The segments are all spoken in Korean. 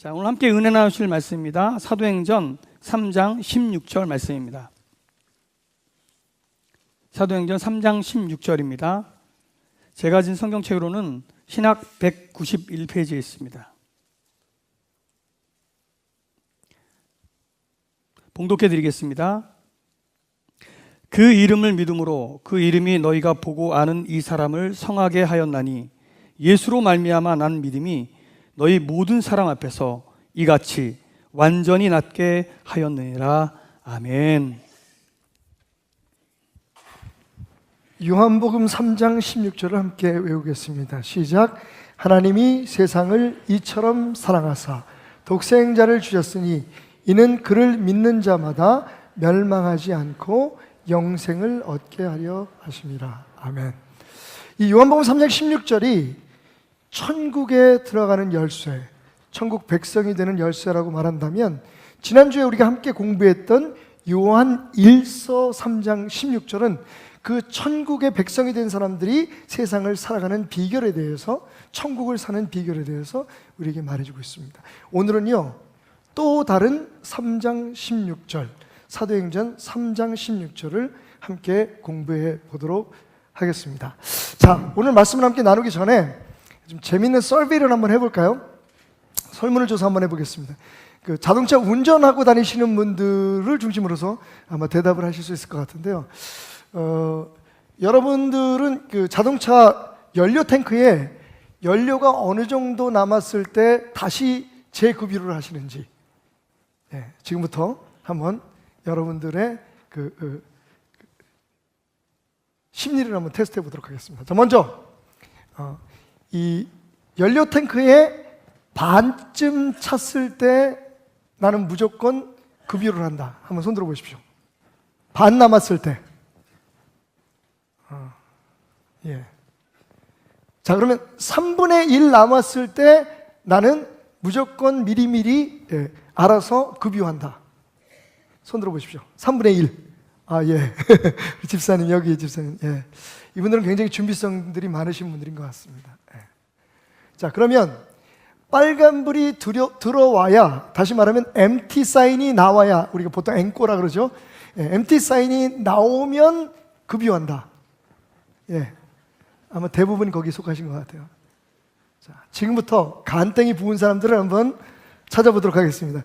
자, 오늘 함께 은혜 나누실 말씀입니다. 사도행전 3장 16절 말씀입니다. 사도행전 3장 16절입니다. 제가 가진 성경책으로는 신학 191페이지에 있습니다. 봉독해 드리겠습니다. 그 이름을 믿음으로 그 이름이 너희가 보고 아는 이 사람을 성하게 하였나니 예수로 말미암아 난 믿음이 너희 모든 사람 앞에서 이같이 완전히 낫게 하였느니라. 아멘. 요한복음 3장 16절을 함께 외우겠습니다. 시작. 하나님이 세상을 이처럼 사랑하사 독생자를 주셨으니 이는 그를 믿는 자마다 멸망하지 않고 영생을 얻게 하려 하심이라. 아멘. 이 요한복음 3장 16절이 천국에 들어가는 열쇠, 천국 백성이 되는 열쇠라고 말한다면, 지난주에 우리가 함께 공부했던 요한 1서 3장 16절은 그 천국의 백성이 된 사람들이 세상을 살아가는 비결에 대해서, 천국을 사는 비결에 대해서 우리에게 말해주고 있습니다. 오늘은요, 또 다른 3장 16절, 사도행전 3장 16절을 함께 공부해 보도록 하겠습니다. 자, 오늘 말씀을 함께 나누기 전에 좀 재밌는 서베이를 한번 해볼까요? 설문을 조사 한번 해보겠습니다. 그 자동차 운전하고 다니시는 분들을 중심으로서 아마 대답을 하실 수 있을 것 같은데요. 여러분들은 그 자동차 연료 탱크에 연료가 어느 정도 남았을 때 다시 재급유를 하시는지, 지금부터 한번 여러분들의 심리를 한번 테스트해 보도록 하겠습니다. 자, 먼저 이 연료 탱크에 반쯤 찼을 때 나는 무조건 급유를 한다. 한번 손 들어 보십시오. 반 남았을 때. 예. 자, 그러면 3분의 1 남았을 때 나는 무조건 미리미리 알아서 급유한다. 손 들어 보십시오. 3분의 1. 아, 예. 집사님, 여기 집사님. 예. 이분들은 굉장히 준비성들이 많으신 분들인 것 같습니다. 예. 자, 그러면 빨간불이 들어와야, 다시 말하면 MT 사인이 나와야, 우리가 보통 앵꼬라 그러죠. MT 사인이 나오면 급유한다. 예. 아마 대부분 거기 속하신 것 같아요. 자, 지금부터 간땡이 부은 사람들을 한번 찾아보도록 하겠습니다.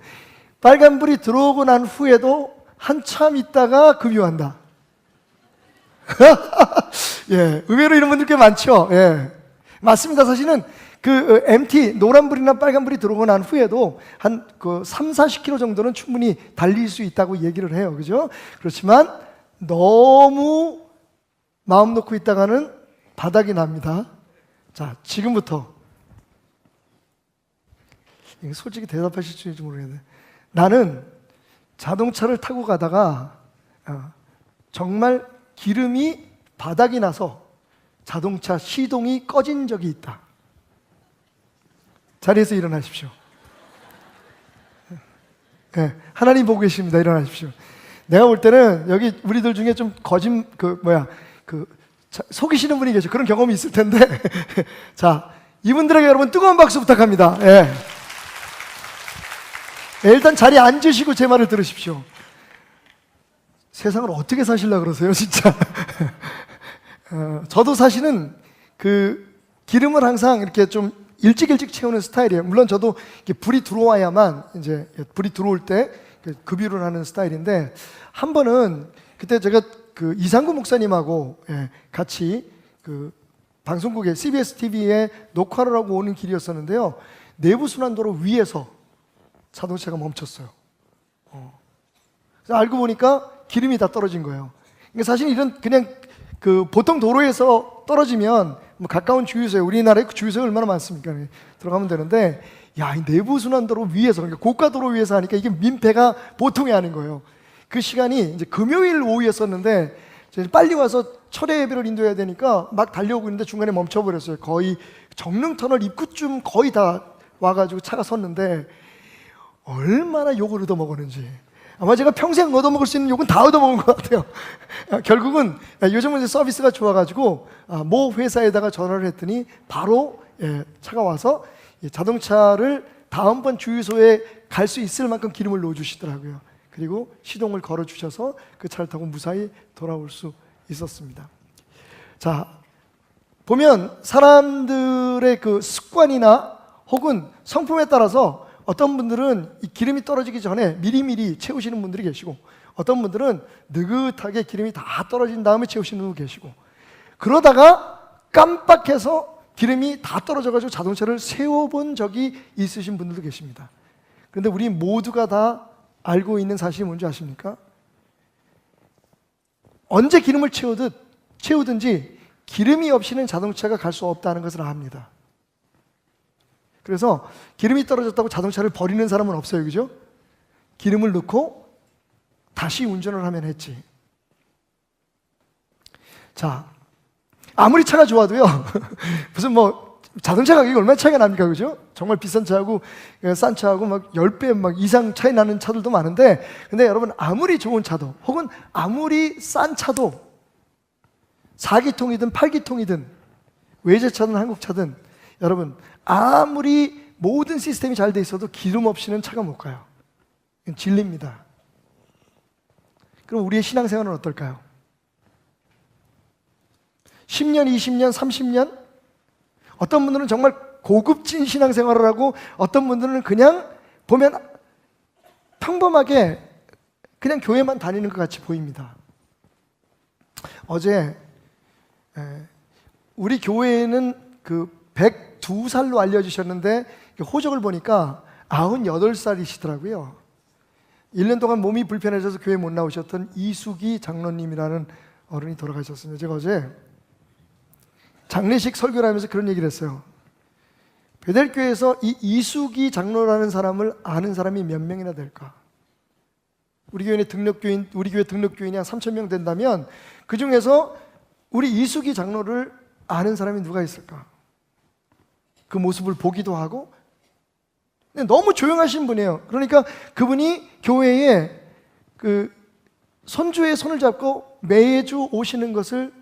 빨간불이 들어오고 난 후에도 한참 있다가 급유한다. 예, 의외로 이런 분들 꽤 많죠. 예, 맞습니다. 사실은 그 MT, 노란불이나 빨간불이 들어오고 난 후에도 한 3-40km 정도는 충분히 달릴 수 있다고 얘기를 해요. 그죠? 그렇지만 너무 마음 놓고 있다가는 바닥이 납니다. 자, 지금부터 솔직히 대답하실 수 있을지 모르겠네. 나는 자동차를 타고 가다가 정말 기름이 바닥이 나서 자동차 시동이 꺼진 적이 있다. 자리에서 일어나십시오. 네, 하나님 보고 계십니다. 일어나십시오. 내가 볼 때는 여기 우리들 중에 좀 속이시는 분이 계셔. 그런 경험이 있을 텐데. 자, 이분들에게 여러분 뜨거운 박수 부탁합니다. 예. 일단 자리에 앉으시고 제 말을 들으십시오. 세상을 어떻게 사시려고 그러세요, 진짜? 저도 사실은 그 기름을 항상 이렇게 좀 일찍 채우는 스타일이에요. 물론 저도 이렇게 불이 들어와야만, 이제 불이 들어올 때 급유를 하는 스타일인데, 한 번은 그때 제가 그 이상구 목사님하고 같이 그 방송국에 CBS TV에 녹화를 하고 오는 길이었었는데요. 내부순환도로 위에서 자동차가 멈췄어요. 그래서 알고 보니까 기름이 다 떨어진 거예요. 그러니까 사실 이런 그냥 그 보통 도로에서 떨어지면 뭐 가까운 주유소에, 우리나라에 주유소가 얼마나 많습니까? 들어가면 되는데, 야, 이 내부순환도로 위에서, 그러니까 고가도로 위에서 하니까 이게 민폐가 보통이 아닌 거예요. 그 시간이 이제 금요일 오후였었는데, 빨리 와서 철회 예배를 인도해야 되니까 막 달려오고 있는데 중간에 멈춰버렸어요. 거의 정릉터널 입구쯤 거의 다 와가지고 차가 섰는데, 얼마나 욕을 얻어먹었는지. 아마 제가 평생 얻어먹을 수 있는 욕은 다 얻어먹은 것 같아요. 결국은 요즘은 이제 서비스가 좋아가지고 모 회사에다가 전화를 했더니 바로 차가 와서 자동차를 다음번 주유소에 갈 수 있을 만큼 기름을 넣어주시더라고요. 그리고 시동을 걸어주셔서 그 차를 타고 무사히 돌아올 수 있었습니다. 자, 보면 사람들의 그 습관이나 혹은 성품에 따라서 어떤 분들은 이 기름이 떨어지기 전에 미리미리 채우시는 분들이 계시고, 어떤 분들은 느긋하게 기름이 다 떨어진 다음에 채우시는 분도 계시고, 그러다가 깜빡해서 기름이 다 떨어져가지고 자동차를 세워본 적이 있으신 분들도 계십니다. 그런데 우리 모두가 다 알고 있는 사실이 뭔지 아십니까? 언제 기름을 채우든지 기름이 없이는 자동차가 갈 수 없다는 것을 압니다. 그래서 기름이 떨어졌다고 자동차를 버리는 사람은 없어요, 그죠? 기름을 넣고 다시 운전을 하면 했지. 자, 아무리 차가 좋아도요, 무슨 뭐 자동차 가격이 얼마나 차이가 납니까, 그죠? 정말 비싼 차하고 싼 차하고 막 10배 막 이상 차이 나는 차들도 많은데, 근데 여러분, 아무리 좋은 차도 혹은 아무리 싼 차도 4기통이든 8기통이든 외제차든 한국차든, 여러분, 아무리 모든 시스템이 잘 돼 있어도 기름 없이는 차가 못 가요. 이건 진리입니다. 그럼 우리의 신앙생활은 어떨까요? 10년, 20년, 30년? 어떤 분들은 정말 고급진 신앙생활을 하고, 어떤 분들은 그냥 보면 평범하게 그냥 교회만 다니는 것 같이 보입니다. 어제 우리 교회에는 그 102살로 알려주셨는데 호적을 보니까 98살이시더라고요. 1년 동안 몸이 불편해져서 교회 못 나오셨던 이수기 장로님이라는 어른이 돌아가셨습니다. 제가 어제 장례식 설교를 하면서 그런 얘기를 했어요. 베델교회에서 이 이수기 장로라는 사람을 아는 사람이 몇 명이나 될까? 우리 교회 등록교인이 한 3,000명 된다면 그 중에서 우리 이수기 장로를 아는 사람이 누가 있을까? 그 모습을 보기도 하고, 너무 조용하신 분이에요. 그러니까 그분이 교회에 그 손주의 손을 잡고 매주 오시는 것을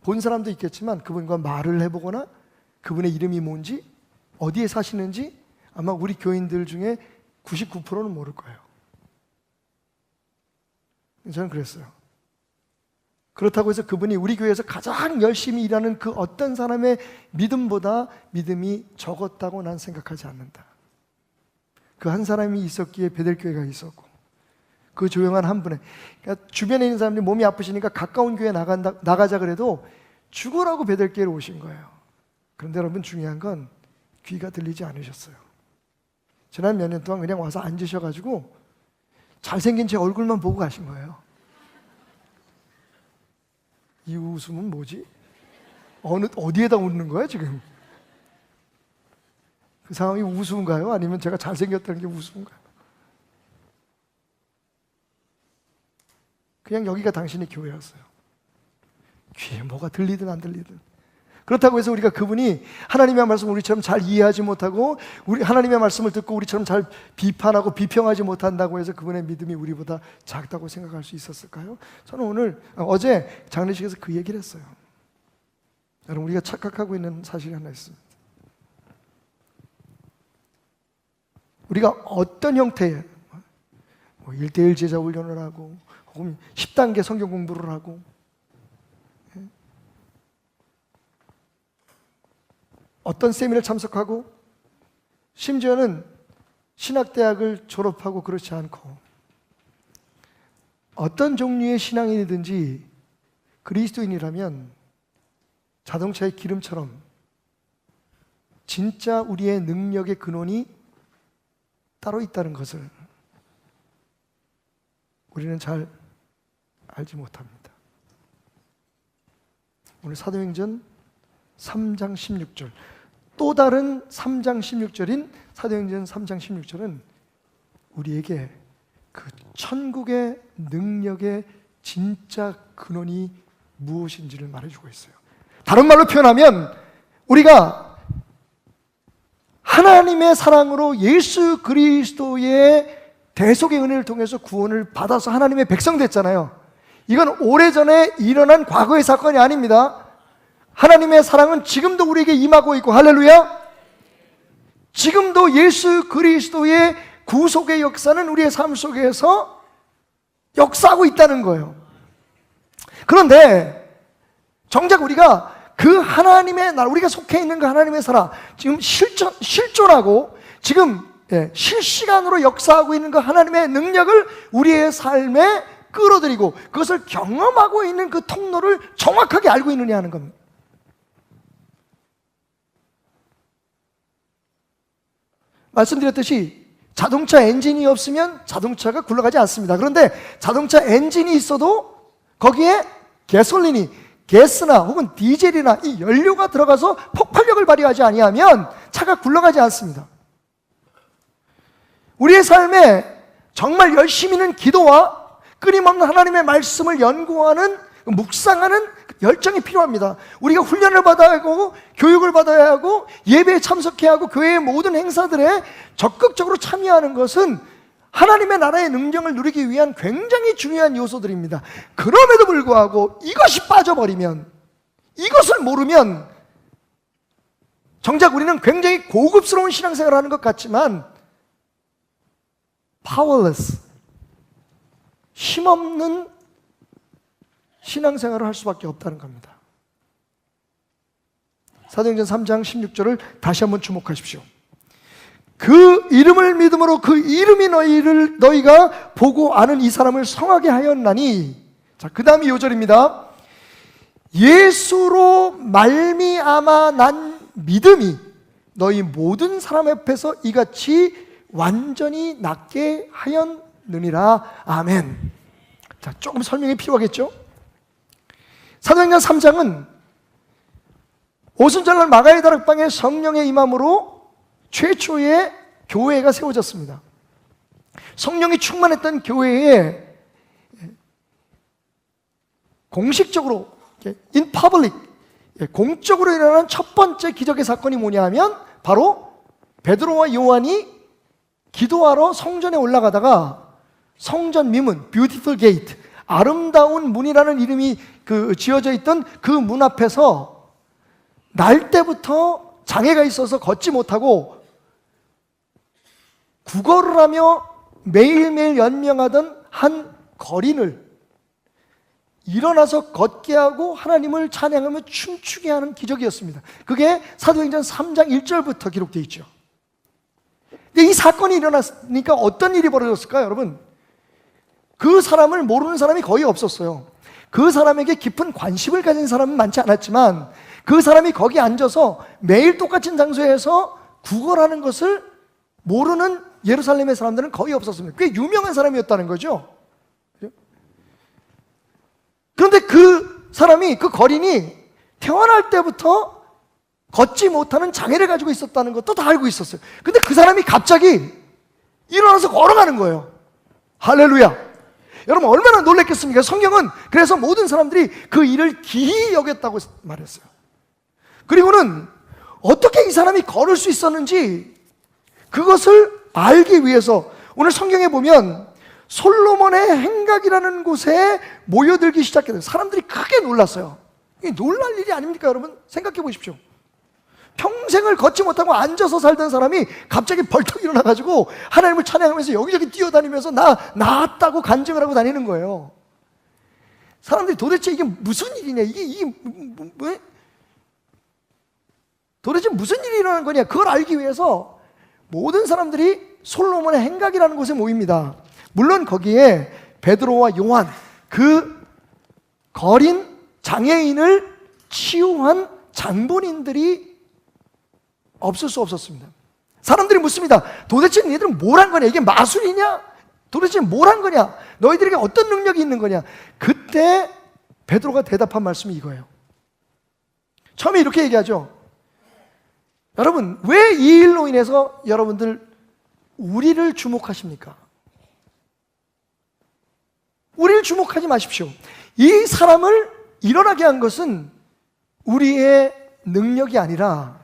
본 사람도 있겠지만, 그분과 말을 해보거나 그분의 이름이 뭔지, 어디에 사시는지 아마 우리 교인들 중에 99%는 모를 거예요. 저는 그랬어요. 그렇다고 해서 그분이 우리 교회에서 가장 열심히 일하는 그 어떤 사람의 믿음보다 믿음이 적었다고 난 생각하지 않는다. 그 한 사람이 있었기에 베델교회가 있었고, 그 조용한 한 분의, 그러니까 주변에 있는 사람들이 몸이 아프시니까 가까운 교회 나가자 그래도 죽으라고 베델교회로 오신 거예요. 그런데 여러분, 중요한 건 귀가 들리지 않으셨어요. 지난 몇 년 동안 그냥 와서 앉으셔가지고 잘생긴 제 얼굴만 보고 가신 거예요. 이 웃음은 뭐지? 어디에다 웃는 거야 지금? 그 상황이 우스운가요? 아니면 제가 잘생겼다는 게 우스운가요? 그냥 여기가 당신의 교회였어요. 귀에 뭐가 들리든 안 들리든. 그렇다고 해서 우리가 그분이 하나님의 말씀을 우리처럼 잘 이해하지 못하고, 우리 하나님의 말씀을 듣고 우리처럼 잘 비판하고 비평하지 못한다고 해서 그분의 믿음이 우리보다 작다고 생각할 수 있었을까요? 저는 어제 장례식에서 그 얘기를 했어요. 여러분, 우리가 착각하고 있는 사실이 하나 있습니다. 우리가 어떤 형태의 1대1 제자 훈련을 하고 혹은 10단계 성경 공부를 하고 어떤 세미나를 참석하고 심지어는 신학대학을 졸업하고 그렇지 않고 어떤 종류의 신앙인이든지 그리스도인이라면 자동차의 기름처럼 진짜 우리의 능력의 근원이 따로 있다는 것을 우리는 잘 알지 못합니다. 오늘 사도행전 3장 16절, 또 다른 3장 16절인 사도행전 3장 16절은 우리에게 그 천국의 능력의 진짜 근원이 무엇인지를 말해주고 있어요. 다른 말로 표현하면 우리가 하나님의 사랑으로 예수 그리스도의 대속의 은혜를 통해서 구원을 받아서 하나님의 백성 됐잖아요. 이건 오래전에 일어난 과거의 사건이 아닙니다. 하나님의 사랑은 지금도 우리에게 임하고 있고, 할렐루야! 지금도 예수 그리스도의 구속의 역사는 우리의 삶 속에서 역사하고 있다는 거예요. 그런데 정작 우리가 그 하나님의 나라, 우리가 속해 있는 그 하나님의 나라, 지금 실존하고 지금 실시간으로 역사하고 있는 그 하나님의 능력을 우리의 삶에 끌어들이고 그것을 경험하고 있는 그 통로를 정확하게 알고 있느냐 하는 겁니다. 말씀드렸듯이 자동차 엔진이 없으면 자동차가 굴러가지 않습니다. 그런데 자동차 엔진이 있어도 거기에 가솔린이, 가스나 혹은 디젤이나 이 연료가 들어가서 폭발력을 발휘하지 아니하면 차가 굴러가지 않습니다. 우리의 삶에 정말 열심히는 기도와 끊임없는 하나님의 말씀을 연구하는, 묵상하는 열정이 필요합니다. 우리가 훈련을 받아야 하고 교육을 받아야 하고 예배에 참석해야 하고 교회의 모든 행사들에 적극적으로 참여하는 것은 하나님의 나라의 능력을 누리기 위한 굉장히 중요한 요소들입니다. 그럼에도 불구하고 이것이 빠져버리면, 이것을 모르면 정작 우리는 굉장히 고급스러운 신앙생활을 하는 것 같지만 powerless, 힘없는 신앙생활을 할 수밖에 없다는 겁니다. 사도행전 3장 16절을 다시 한번 주목하십시오. 그 이름을 믿음으로 그 이름이 너희가 보고 아는 이 사람을 성하게 하였나니, 자, 그 다음이 요절입니다. 예수로 말미암아 난 믿음이 너희 모든 사람 앞에서 이같이 완전히 낫게 하였느니라. 아멘. 자, 조금 설명이 필요하겠죠? 사도행전 3장은 오순절날 마가의 다락방에 성령의 임함으로 최초의 교회가 세워졌습니다. 성령이 충만했던 교회에 공식적으로 in public, 공적으로 일어난 첫 번째 기적의 사건이 뭐냐 하면 바로 베드로와 요한이 기도하러 성전에 올라가다가 성전 미문, beautiful gate, 아름다운 문이라는 이름이 지어져 있던 그 문 앞에서 날 때부터 장애가 있어서 걷지 못하고 구걸을 하며 매일매일 연명하던 한 거린을 일어나서 걷게 하고 하나님을 찬양하며 춤추게 하는 기적이었습니다. 그게 사도행전 3장 1절부터 기록되어 있죠. 근데 이 사건이 일어났으니까 어떤 일이 벌어졌을까요, 여러분? 그 사람을 모르는 사람이 거의 없었어요. 그 사람에게 깊은 관심을 가진 사람은 많지 않았지만 그 사람이 거기 앉아서 매일 똑같은 장소에서 구걸하는 것을 모르는 예루살렘의 사람들은 거의 없었습니다. 꽤 유명한 사람이었다는 거죠. 그런데 그 사람이, 그 거린이 태어날 때부터 걷지 못하는 장애를 가지고 있었다는 것도 다 알고 있었어요. 근데 그 사람이 갑자기 일어나서 걸어가는 거예요. 할렐루야. 여러분 얼마나 놀랬겠습니까? 성경은 그래서 모든 사람들이 그 일을 기이 여겼다고 말했어요. 그리고는 어떻게 이 사람이 걸을 수 있었는지 그것을 알기 위해서 오늘 성경에 보면 솔로몬의 행각이라는 곳에 모여들기 시작했어요. 사람들이 크게 놀랐어요. 이게 놀랄 일이 아닙니까, 여러분? 생각해 보십시오. 평생을 걷지 못하고 앉아서 살던 사람이 갑자기 벌떡 일어나가지고 하나님을 찬양하면서 여기저기 뛰어다니면서 나 나았다고 간증을 하고 다니는 거예요. 사람들이 도대체 이게 무슨 일이냐, 이게 도대체 무슨 일이 일어난 거냐, 그걸 알기 위해서 모든 사람들이 솔로몬의 행각이라는 곳에 모입니다. 물론 거기에 베드로와 요한, 그 거린 장애인을 치유한 장본인들이 없을 수 없었습니다. 사람들이 묻습니다. 도대체 너희들은 뭘 한 거냐? 이게 마술이냐? 도대체 뭘 한 거냐? 너희들에게 어떤 능력이 있는 거냐? 그때 베드로가 대답한 말씀이 이거예요. 처음에 이렇게 얘기하죠. 여러분, 왜 이 일로 인해서 여러분들 우리를 주목하십니까? 우리를 주목하지 마십시오. 이 사람을 일어나게 한 것은 우리의 능력이 아니라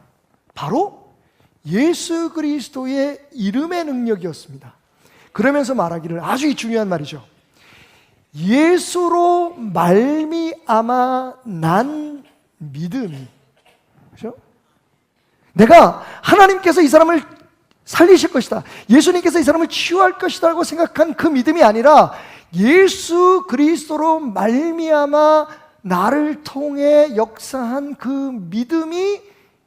바로 예수 그리스도의 이름의 능력이었습니다. 그러면서 말하기를, 아주 중요한 말이죠. 예수로 말미암아 난 믿음이, 그렇죠? 내가 하나님께서 이 사람을 살리실 것이다, 예수님께서 이 사람을 치유할 것이다 라고 생각한 그 믿음이 아니라 예수 그리스도로 말미암아 나를 통해 역사한 그 믿음이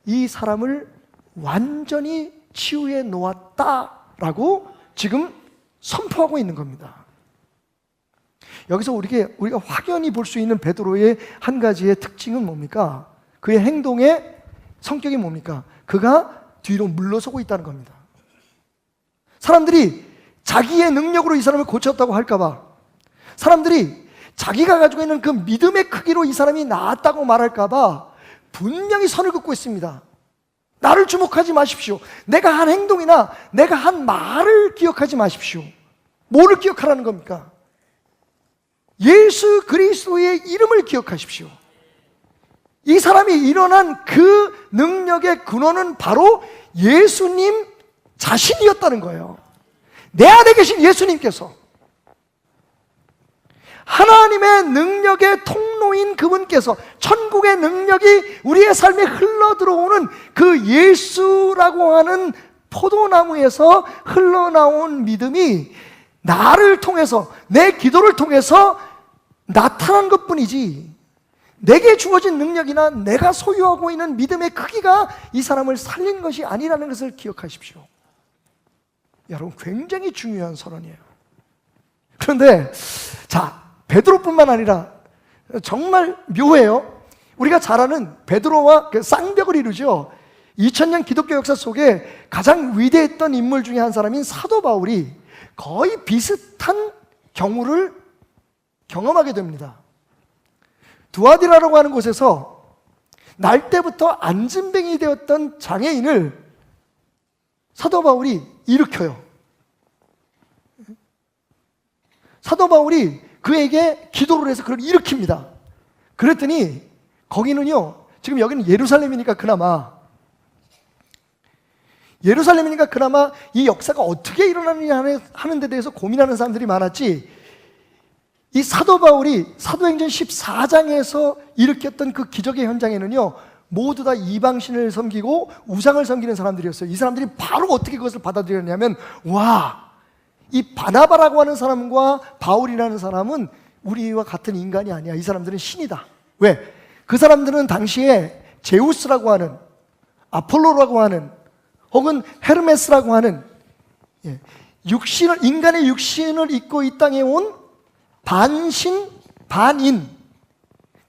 이 사람을 완전히 치유해 놓았다라고 지금 선포하고 있는 겁니다. 여기서 우리가 확연히 볼 수 있는 베드로의 한 가지의 특징은 뭡니까? 그의 행동의 성격이 뭡니까? 그가 뒤로 물러서고 있다는 겁니다. 사람들이 자기의 능력으로 이 사람을 고쳤다고 할까봐, 사람들이 자기가 가지고 있는 그 믿음의 크기로 이 사람이 나았다고 말할까봐 분명히 선을 긋고 있습니다. 나를 주목하지 마십시오. 내가 한 행동이나 내가 한 말을 기억하지 마십시오. 뭐를 기억하라는 겁니까? 예수 그리스도의 이름을 기억하십시오. 이 사람이 일어난 그 능력의 근원은 바로 예수님 자신이었다는 거예요. 내 안에 계신 예수님께서, 하나님의 능력의 통로인 그분께서, 천국의 능력이 우리의 삶에 흘러 들어오는 그 예수라고 하는 포도나무에서 흘러나온 믿음이 나를 통해서, 내 기도를 통해서 나타난 것뿐이지, 내게 주어진 능력이나 내가 소유하고 있는 믿음의 크기가 이 사람을 살린 것이 아니라는 것을 기억하십시오. 여러분, 굉장히 중요한 선언이에요. 그런데 자, 베드로뿐만 아니라 정말 묘해요. 우리가 잘 아는 베드로와 그 쌍벽을 이루죠. 2000년 기독교 역사 속에 가장 위대했던 인물 중에 한 사람인 사도 바울이 거의 비슷한 경우를 경험하게 됩니다. 두아디라라고 하는 곳에서 날 때부터 안진뱅이 되었던 장애인을 사도 바울이 일으켜요. 사도 바울이 그에게 기도를 해서 그를 일으킵니다. 그랬더니 거기는요, 지금 여기는 예루살렘이니까 그나마 이 역사가 어떻게 일어나느냐 하는 데 대해서 고민하는 사람들이 많았지, 이 사도 바울이 사도행전 14장에서 일으켰던 그 기적의 현장에는요, 모두 다 이방신을 섬기고 우상을 섬기는 사람들이었어요. 이 사람들이 바로 어떻게 그것을 받아들였냐면, 와, 이 바나바라고 하는 사람과 바울이라는 사람은 우리와 같은 인간이 아니야. 이 사람들은 신이다. 왜? 그 사람들은 당시에 제우스라고 하는, 아폴로라고 하는, 혹은 헤르메스라고 하는 인간의 육신을 입고 이 땅에 온 반신, 반인,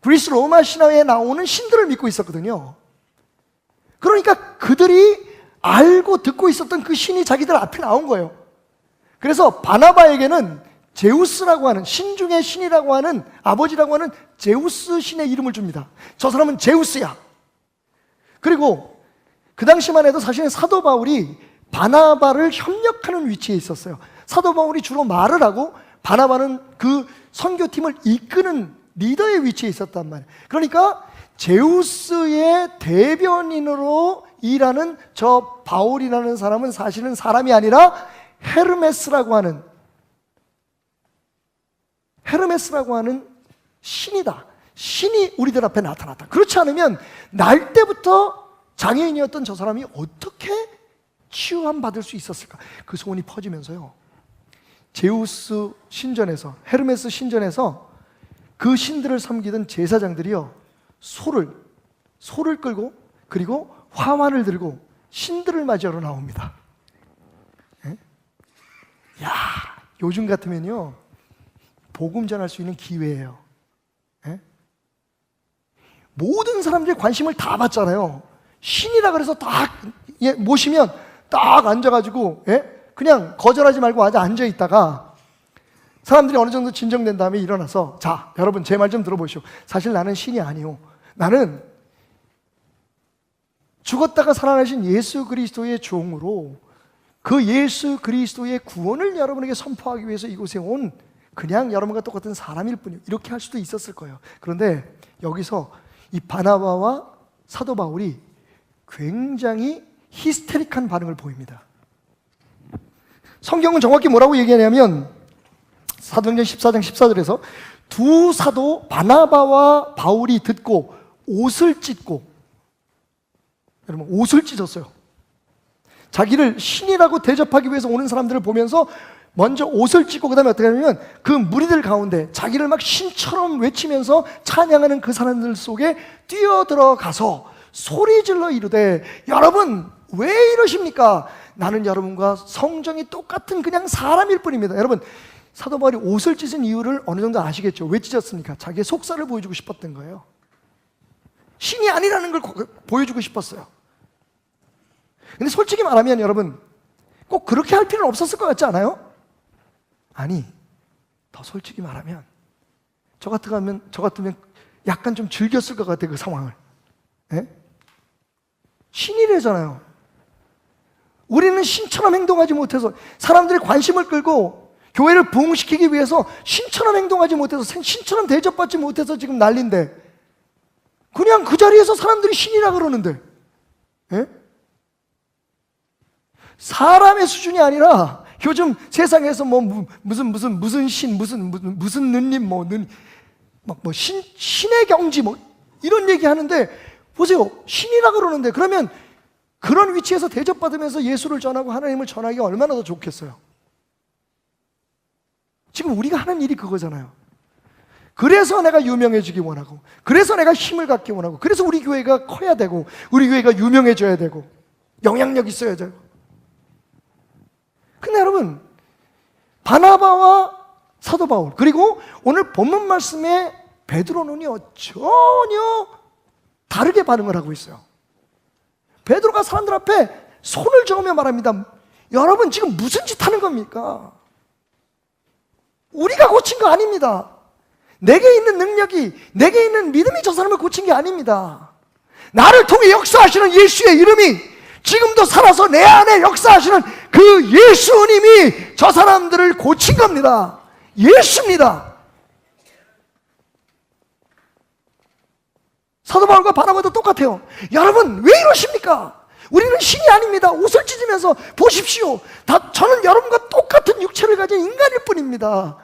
그리스 로마 신화에 나오는 신들을 믿고 있었거든요. 그러니까 그들이 알고 듣고 있었던 그 신이 자기들 앞에 나온 거예요. 그래서 바나바에게는 제우스라고 하는, 신 중의 신이라고 하는, 아버지라고 하는 제우스 신의 이름을 줍니다. 저 사람은 제우스야. 그리고 그 당시만 해도 사실은 사도 바울이 바나바를 협력하는 위치에 있었어요. 사도 바울이 주로 말을 하고 바나바는 그 선교팀을 이끄는 리더의 위치에 있었단 말이에요. 그러니까 제우스의 대변인으로 일하는 저 바울이라는 사람은 사실은 사람이 아니라 헤르메스라고 하는 신이다. 신이 우리들 앞에 나타났다. 그렇지 않으면 날 때부터 장애인이었던 저 사람이 어떻게 치유함 받을 수 있었을까? 그 소문이 퍼지면서요, 제우스 신전에서, 헤르메스 신전에서 그 신들을 섬기던 제사장들이요, 소를 끌고, 그리고 화환을 들고 신들을 맞이하러 나옵니다. 야, 요즘 같으면요, 복음 전할 수 있는 기회예요. 모든 사람들이 관심을 다 받잖아요. 신이라 그래서 딱 모시면 딱 앉아가지고 그냥 거절하지 말고 아주 앉아있다가 사람들이 어느 정도 진정된 다음에 일어나서, 자, 여러분 제 말 좀 들어보시오. 사실 나는 신이 아니오. 나는 죽었다가 살아나신 예수 그리스도의 종으로 그 예수 그리스도의 구원을 여러분에게 선포하기 위해서 이곳에 온 그냥 여러분과 똑같은 사람일 뿐이에요. 이렇게 할 수도 있었을 거예요. 그런데 여기서 이 바나바와 사도 바울이 굉장히 히스테릭한 반응을 보입니다. 성경은 정확히 뭐라고 얘기하냐면, 사도행전 14장 14절에서 두 사도 바나바와 바울이 듣고 옷을 찢고, 여러분 옷을 찢었어요. 자기를 신이라고 대접하기 위해서 오는 사람들을 보면서 먼저 옷을 찢고 그 다음에 어떻게 하냐면 그 무리들 가운데 자기를 막 신처럼 외치면서 찬양하는 그 사람들 속에 뛰어들어가서 소리질러 이르되 여러분 왜 이러십니까? 나는 여러분과 성정이 똑같은 그냥 사람일 뿐입니다. 여러분 사도 바울이 옷을 찢은 이유를 어느 정도 아시겠죠? 왜 찢었습니까? 자기의 속살을 보여주고 싶었던 거예요. 신이 아니라는 걸 보여주고 싶었어요. 근데 솔직히 말하면 여러분 꼭 그렇게 할 필요는 없었을 것 같지 않아요? 아니, 더 솔직히 말하면 저 같으면 약간 좀 즐겼을 것 같아요, 그 상황을. 예? 신이래잖아요. 우리는 신처럼 행동하지 못해서 사람들의 관심을 끌고 교회를 부흥시키기 위해서 신처럼 행동하지 못해서 신처럼 대접받지 못해서 지금 난린데 그냥 그 자리에서 사람들이 신이라 그러는데 예? 사람의 수준이 아니라 요즘 세상에서 뭐 무슨 신 무슨 느님 신의 경지 이런 얘기 하는데 보세요. 신이라 그러는데 그러면 그런 위치에서 대접받으면서 예수를 전하고 하나님을 전하기가 얼마나 더 좋겠어요. 지금 우리가 하는 일이 그거잖아요. 그래서 내가 유명해지기 원하고 그래서 내가 힘을 갖기 원하고 그래서 우리 교회가 커야 되고 우리 교회가 유명해져야 되고 영향력 있어야 되고. 근데 여러분 바나바와 사도 바울 그리고 오늘 본문 말씀에 베드로는요 전혀 다르게 반응을 하고 있어요. 베드로가 사람들 앞에 손을 저으며 말합니다. 여러분 지금 무슨 짓 하는 겁니까? 우리가 고친 거 아닙니다. 내게 있는 능력이 내게 있는 믿음이 저 사람을 고친 게 아닙니다. 나를 통해 역사하시는 예수의 이름이 지금도 살아서 내 안에 역사하시는 그 예수님이 저 사람들을 고친 겁니다. 예수입니다. 사도 바울과 바나바도 똑같아요. 여러분 왜 이러십니까? 우리는 신이 아닙니다. 옷을 찢으면서 보십시오. 저는 여러분과 똑같은 육체를 가진 인간일 뿐입니다.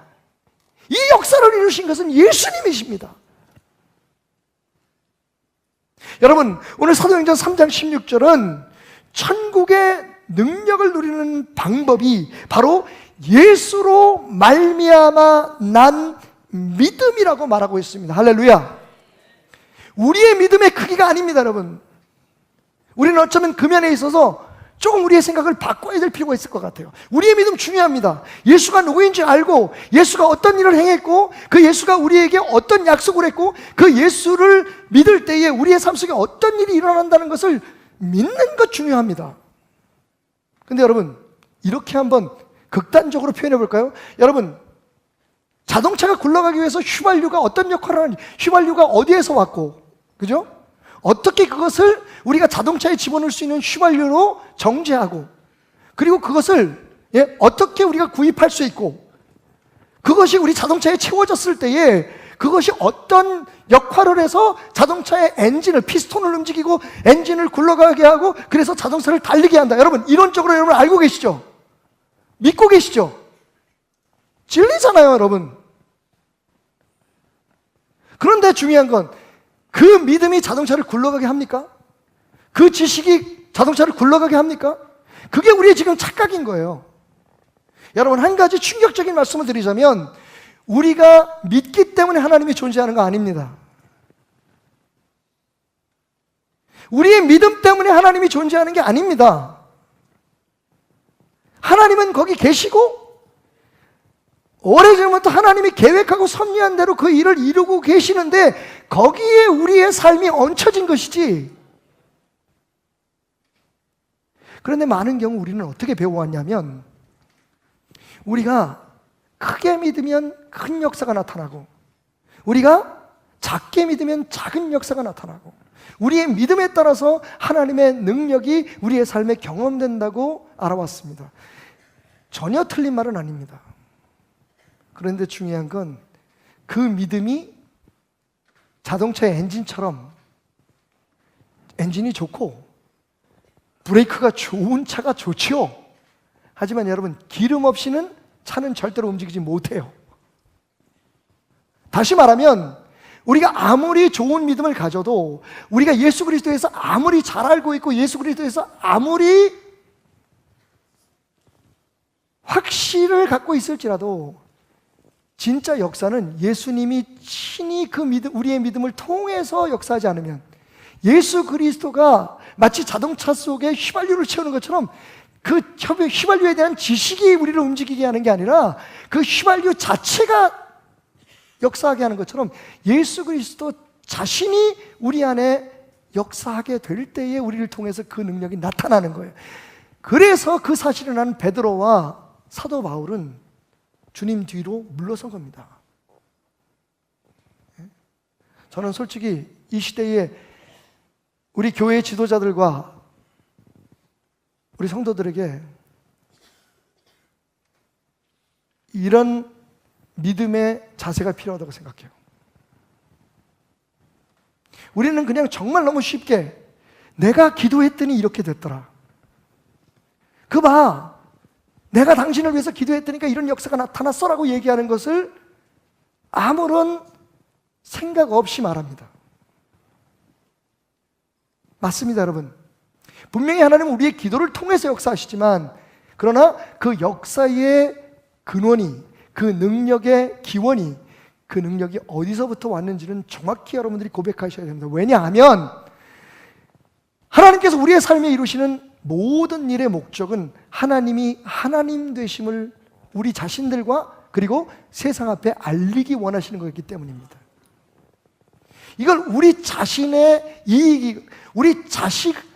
이 역사를 이루신 것은 예수님이십니다. 여러분 오늘 사도행전 3장 16절은 천국의 능력을 누리는 방법이 바로 예수로 말미암아 난 믿음이라고 말하고 있습니다. 할렐루야. 우리의 믿음의 크기가 아닙니다, 여러분. 우리는 어쩌면 그 면에 있어서 조금 우리의 생각을 바꿔야 될 필요가 있을 것 같아요. 우리의 믿음 중요합니다. 예수가 누구인지 알고 예수가 어떤 일을 행했고 그 예수가 우리에게 어떤 약속을 했고 그 예수를 믿을 때에 우리의 삶 속에 어떤 일이 일어난다는 것을 믿는 것 중요합니다. 근데 여러분 이렇게 한번 극단적으로 표현해 볼까요? 여러분 자동차가 굴러가기 위해서 휘발유가 어떤 역할을 하는지, 휘발유가 어디에서 왔고 그죠? 어떻게 그것을 우리가 자동차에 집어넣을 수 있는 휘발유로 정제하고 그리고 그것을 어떻게 우리가 구입할 수 있고 그것이 우리 자동차에 채워졌을 때에 그것이 어떤 역할을 해서 자동차의 엔진을 피스톤을 움직이고 엔진을 굴러가게 하고 그래서 자동차를 달리게 한다. 여러분 이론적으로 여러분 알고 계시죠? 믿고 계시죠? 진리잖아요, 여러분. 그런데 중요한 건 그 믿음이 자동차를 굴러가게 합니까? 그 지식이 자동차를 굴러가게 합니까? 그게 우리의 지금 착각인 거예요. 여러분 한 가지 충격적인 말씀을 드리자면 우리가 믿기 때문에 하나님이 존재하는 거 아닙니다. 우리의 믿음 때문에 하나님이 존재하는 게 아닙니다. 하나님은 거기 계시고 오래전부터 하나님이 계획하고 섭리한 대로 그 일을 이루고 계시는데 거기에 우리의 삶이 얹혀진 것이지. 그런데 많은 경우 우리는 어떻게 배워왔냐면 우리가 크게 믿으면 큰 역사가 나타나고 우리가 작게 믿으면 작은 역사가 나타나고 우리의 믿음에 따라서 하나님의 능력이 우리의 삶에 경험된다고 알아왔습니다. 전혀 틀린 말은 아닙니다. 그런데 중요한 건 그 믿음이 자동차의 엔진처럼 엔진이 좋고 브레이크가 좋은 차가 좋지요. 하지만 여러분 기름 없이는 차는 절대로 움직이지 못해요. 다시 말하면 우리가 아무리 좋은 믿음을 가져도 우리가 예수 그리스도에서 아무리 잘 알고 있고 예수 그리스도에서 아무리 확신을 갖고 있을지라도 진짜 역사는 예수님이 친히 그 믿음, 우리의 믿음을 통해서 역사하지 않으면, 예수 그리스도가 마치 자동차 속에 휘발유를 채우는 것처럼 그 휘발유에 대한 지식이 우리를 움직이게 하는 게 아니라 그 휘발유 자체가 역사하게 하는 것처럼 예수 그리스도 자신이 우리 안에 역사하게 될 때에 우리를 통해서 그 능력이 나타나는 거예요. 그래서 그 사실을 아는 베드로와 사도 바울은 주님 뒤로 물러선 겁니다. 저는 솔직히 이 시대에 우리 교회 지도자들과 우리 성도들에게 이런 믿음의 자세가 필요하다고 생각해요. 우리는 그냥 정말 너무 쉽게 내가 기도했더니 이렇게 됐더라, 그 봐, 내가 당신을 위해서 기도했더니까 이런 역사가 나타났어 라고 얘기하는 것을 아무런 생각 없이 말합니다. 맞습니다, 여러분. 분명히 하나님은 우리의 기도를 통해서 역사하시지만, 그러나 그 역사의 근원이, 그 능력의 기원이, 그 능력이 어디서부터 왔는지는 정확히 여러분들이 고백하셔야 됩니다. 왜냐하면 하나님께서 우리의 삶에 이루시는 모든 일의 목적은 하나님이 하나님 되심을 우리 자신들과 그리고 세상 앞에 알리기 원하시는 것이기 때문입니다. 이걸 우리 자신의 이익이, 우리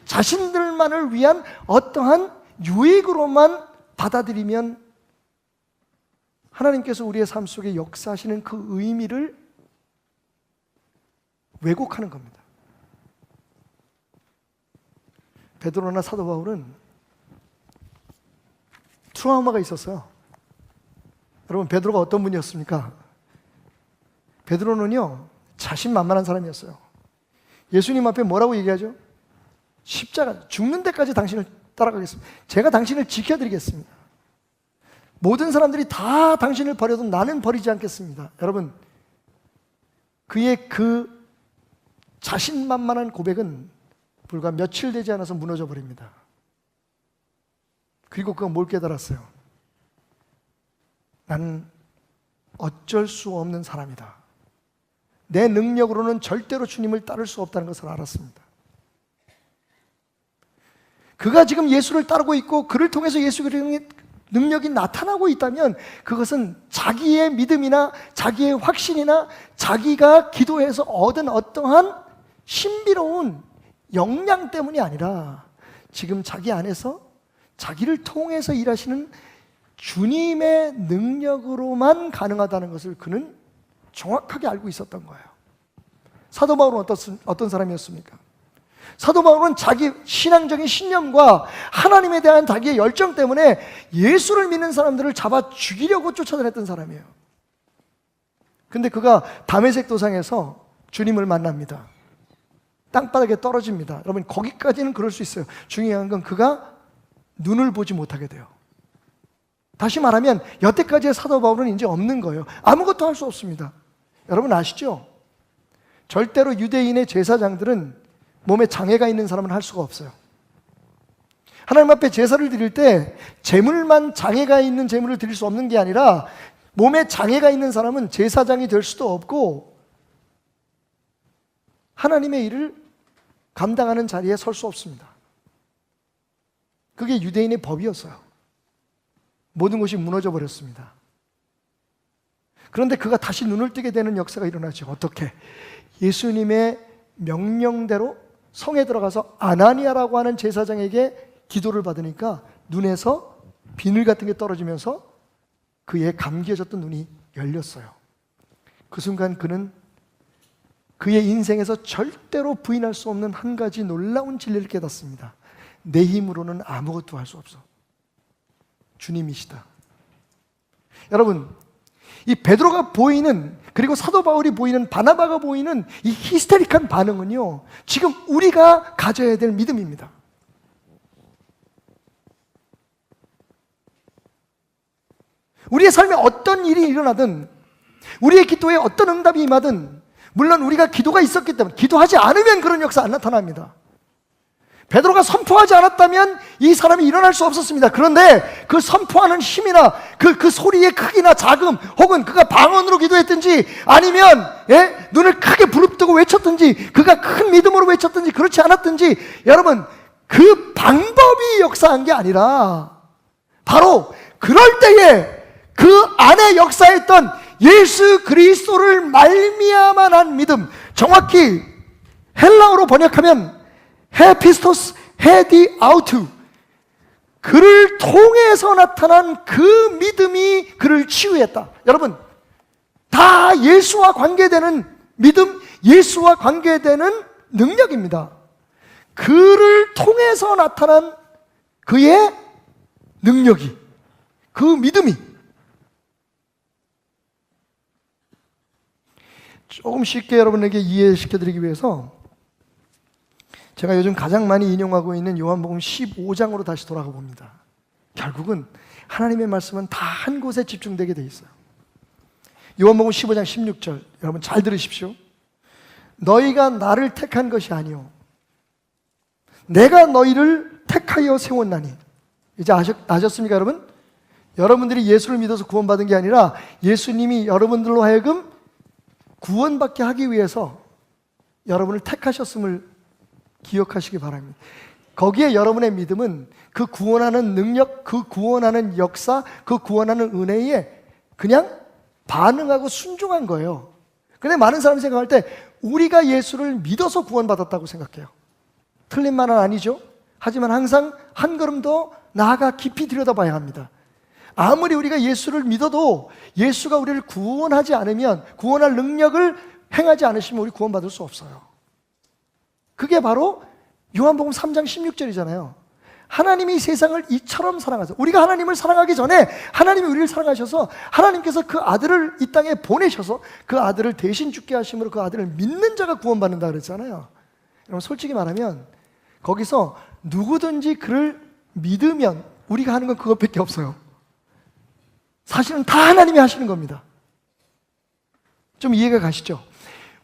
자신들만을 위한 어떠한 유익으로만 받아들이면 하나님께서 우리의 삶 속에 역사하시는 그 의미를 왜곡하는 겁니다. 베드로나 사도 바울은 트라우마가 있었어요. 여러분, 베드로가 어떤 분이었습니까? 베드로는요, 자신만만한 사람이었어요. 예수님 앞에 뭐라고 얘기하죠? 십자가, 죽는 데까지 당신을 따라가겠습니다. 제가 당신을 지켜드리겠습니다. 모든 사람들이 다 당신을 버려도 나는 버리지 않겠습니다. 여러분, 그의 그 자신만만한 고백은 불과 며칠 되지 않아서 무너져 버립니다. 그리고 그가 뭘 깨달았어요? 나는 어쩔 수 없는 사람이다. 내 능력으로는 절대로 주님을 따를 수 없다는 것을 알았습니다. 그가 지금 예수를 따르고 있고 그를 통해서 예수 그리스도의 능력이 나타나고 있다면 그것은 자기의 믿음이나 자기의 확신이나 자기가 기도해서 얻은 어떠한 신비로운 역량 때문이 아니라 지금 자기 안에서 자기를 통해서 일하시는 주님의 능력으로만 가능하다는 것을 그는 정확하게 알고 있었던 거예요. 사도 바울은 어떤 사람이었습니까? 사도 바울은 자기 신앙적인 신념과 하나님에 대한 자기의 열정 때문에 예수를 믿는 사람들을 잡아 죽이려고 쫓아다녔던 사람이에요. 근데 그가 다메섹 도상에서 주님을 만납니다. 땅바닥에 떨어집니다. 여러분, 거기까지는 그럴 수 있어요. 중요한 건 그가 눈을 보지 못하게 돼요. 다시 말하면 여태까지의 사도 바울은 이제 없는 거예요. 아무것도 할 수 없습니다. 여러분 아시죠? 절대로 유대인의 제사장들은 몸에 장애가 있는 사람은 할 수가 없어요. 하나님 앞에 제사를 드릴 때 제물만 장애가 있는 제물을 드릴 수 없는 게 아니라 몸에 장애가 있는 사람은 제사장이 될 수도 없고 하나님의 일을 감당하는 자리에 설 수 없습니다. 그게 유대인의 법이었어요. 모든 것이 무너져 버렸습니다. 그런데 그가 다시 눈을 뜨게 되는 역사가 일어나죠. 어떻게? 예수님의 명령대로 성에 들어가서 아나니아라고 하는 제사장에게 기도를 받으니까 눈에서 비늘 같은 게 떨어지면서 그의 감기어졌던 눈이 열렸어요. 그 순간 그는 그의 인생에서 절대로 부인할 수 없는 한 가지 놀라운 진리를 깨닫습니다. 내 힘으로는 아무것도 할 수 없어. 주님이시다. 여러분, 이 베드로가 보이는, 그리고 사도 바울이 보이는, 바나바가 보이는 이 히스테릭한 반응은요, 지금 우리가 가져야 될 믿음입니다. 우리의 삶에 어떤 일이 일어나든, 우리의 기도에 어떤 응답이 임하든, 물론 우리가 기도가 있었기 때문에, 기도하지 않으면 그런 역사 안 나타납니다. 베드로가 선포하지 않았다면 이 사람이 일어날 수 없었습니다. 그런데 그 선포하는 힘이나 그 소리의 크기나 작음, 혹은 그가 방언으로 기도했든지 아니면 눈을 크게 부릅뜨고 외쳤든지 그가 큰 믿음으로 외쳤든지 그렇지 않았든지, 여러분, 그 방법이 역사한 게 아니라 바로 그럴 때에 그 안에 역사했던 예수 그리스도를 말미암아 난 믿음, 정확히 헬라어로 번역하면 헤피스토스 헤디 아우투, 그를 통해서 나타난 그 믿음이 그를 치유했다. 여러분, 다 예수와 관계되는 믿음, 예수와 관계되는 능력입니다. 그를 통해서 나타난 그의 능력이, 그 믿음이. 조금 쉽게 여러분에게 이해시켜드리기 위해서 제가 요즘 가장 많이 인용하고 있는 요한복음 15장으로 다시 돌아가 봅니다. 결국은 하나님의 말씀은 다 한 곳에 집중되게 돼 있어요. 요한복음 15장 16절, 여러분 잘 들으십시오. 너희가 나를 택한 것이 아니요 내가 너희를 택하여 세웠나니. 이제 아셨습니까, 여러분? 여러분들이 예수를 믿어서 구원받은 게 아니라 예수님이 여러분들로 하여금 구원받게 하기 위해서 여러분을 택하셨음을 기억하시기 바랍니다. 거기에 여러분의 믿음은 그 구원하는 능력, 그 구원하는 역사, 그 구원하는 은혜에 그냥 반응하고 순종한 거예요. 근데 많은 사람이 생각할 때 우리가 예수를 믿어서 구원받았다고 생각해요. 틀린 말은 아니죠. 하지만 항상 한 걸음 더 나아가 깊이 들여다봐야 합니다. 아무리 우리가 예수를 믿어도 예수가 우리를 구원하지 않으면, 구원할 능력을 행하지 않으시면 우리 구원받을 수 없어요. 그게 바로 요한복음 3장 16절이잖아요. 하나님이 세상을 이처럼 사랑하셔서, 우리가 하나님을 사랑하기 전에 하나님이 우리를 사랑하셔서 하나님께서 그 아들을 이 땅에 보내셔서 그 아들을 대신 죽게 하심으로 그 아들을 믿는 자가 구원받는다 그랬잖아요. 여러분, 솔직히 말하면 거기서 누구든지 그를 믿으면 우리가 하는 건 그것밖에 없어요. 사실은 다 하나님이 하시는 겁니다. 좀 이해가 가시죠?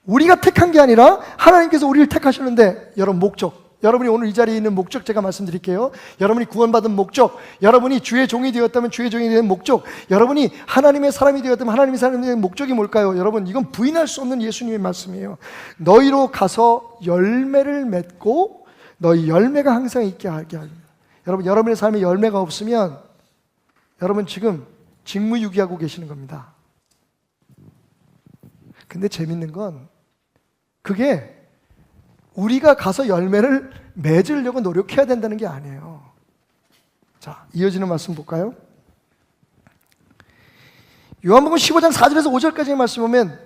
우리가 택한 게 아니라 하나님께서 우리를 택하셨는데, 여러분 목적, 여러분이 오늘 이 자리에 있는 목적 제가 말씀드릴게요. 여러분이 구원받은 목적, 여러분이 주의 종이 되었다면 주의 종이 된 목적, 여러분이 하나님의 사람이 되었다면 하나님의 사람이 된 목적이 뭘까요? 여러분, 이건 부인할 수 없는 예수님의 말씀이에요. 너희로 가서 열매를 맺고 너희 열매가 항상 있게 하게 합니다. 여러분, 여러분의 삶에 열매가 없으면 여러분 지금 직무유기하고 계시는 겁니다. 근데 재밌는 건 그게 우리가 가서 열매를 맺으려고 노력해야 된다는 게 아니에요. 자, 이어지는 말씀 볼까요? 요한복음 15장 4절에서 5절까지의 말씀 보면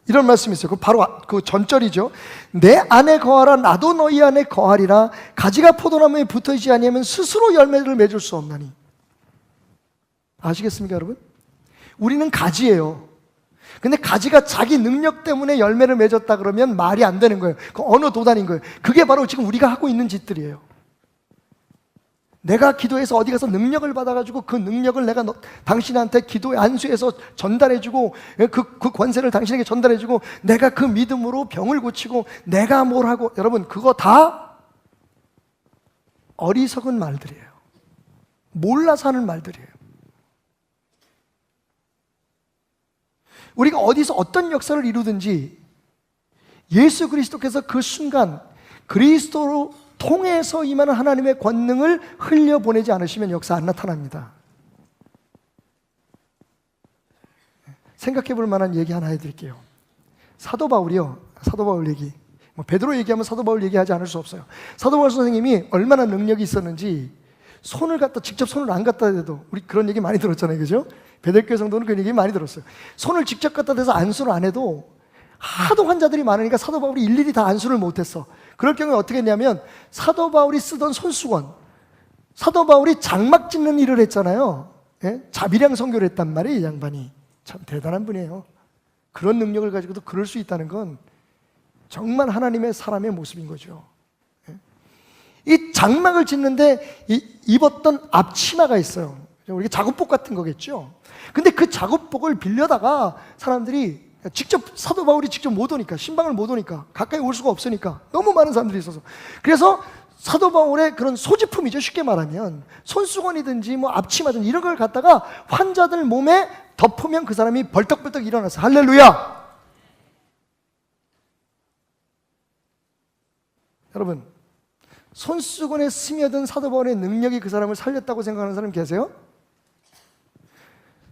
이런 말씀이 있어요. 그 바로 그 전절이죠. 내 안에 거하라 나도 너희 안에 거하리라. 가지가 포도나무에 붙어있지 아니하면 스스로 열매를 맺을 수 없나니. 아시겠습니까, 여러분? 우리는 가지예요. 근데 가지가 자기 능력 때문에 열매를 맺었다 그러면 말이 안 되는 거예요. 그 어느 도단인 거예요. 그게 바로 지금 우리가 하고 있는 짓들이에요. 내가 기도해서 어디 가서 능력을 받아가지고 그 능력을 내가 당신한테 기도에 안수해서 전달해주고 그 권세를 당신에게 전달해주고 내가 그 믿음으로 병을 고치고 내가 뭘 하고, 여러분 그거 다 어리석은 말들이에요. 몰라서 하는 말들이에요. 우리가 어디서 어떤 역사를 이루든지 예수 그리스도께서 그 순간 그리스도로 통해서 임하는 하나님의 권능을 흘려보내지 않으시면 역사 안 나타납니다. 생각해 볼 만한 얘기 하나 해드릴게요. 사도 바울이요. 사도 바울 얘기. 베드로 얘기하면 사도 바울 얘기하지 않을 수 없어요. 사도 바울 선생님이 얼마나 능력이 있었는지 직접 손을 안 갖다 대도, 우리 그런 얘기 많이 들었잖아요. 그죠? 베델교회 성도는 그런 얘기 많이 들었어요. 손을 직접 갖다 대서 안수를 안 해도 하도 환자들이 많으니까 사도 바울이 일일이 다 안수를 못했어. 그럴 경우에 어떻게 했냐면 사도 바울이 쓰던 손수건, 사도 바울이 장막 짓는 일을 했잖아요. 예? 자비량 선교를 했단 말이에요. 이 양반이 참 대단한 분이에요. 그런 능력을 가지고도 그럴 수 있다는 건 정말 하나님의 사람의 모습인 거죠. 예? 이 장막을 짓는데 입었던 앞치마가 있어요. 우리가 작업복 같은 거겠죠. 근데 그 작업복을 빌려다가 사람들이 직접, 사도 바울이 직접 못 오니까, 신방을 못 오니까, 가까이 올 수가 없으니까, 너무 많은 사람들이 있어서, 그래서 사도 바울의 그런 소지품이죠. 쉽게 말하면 손수건이든지 뭐 앞치마든지 이런 걸 갖다가 환자들 몸에 덮으면 그 사람이 벌떡벌떡 일어나서 할렐루야. 여러분, 손수건에 스며든 사도 바울의 능력이 그 사람을 살렸다고 생각하는 사람 계세요?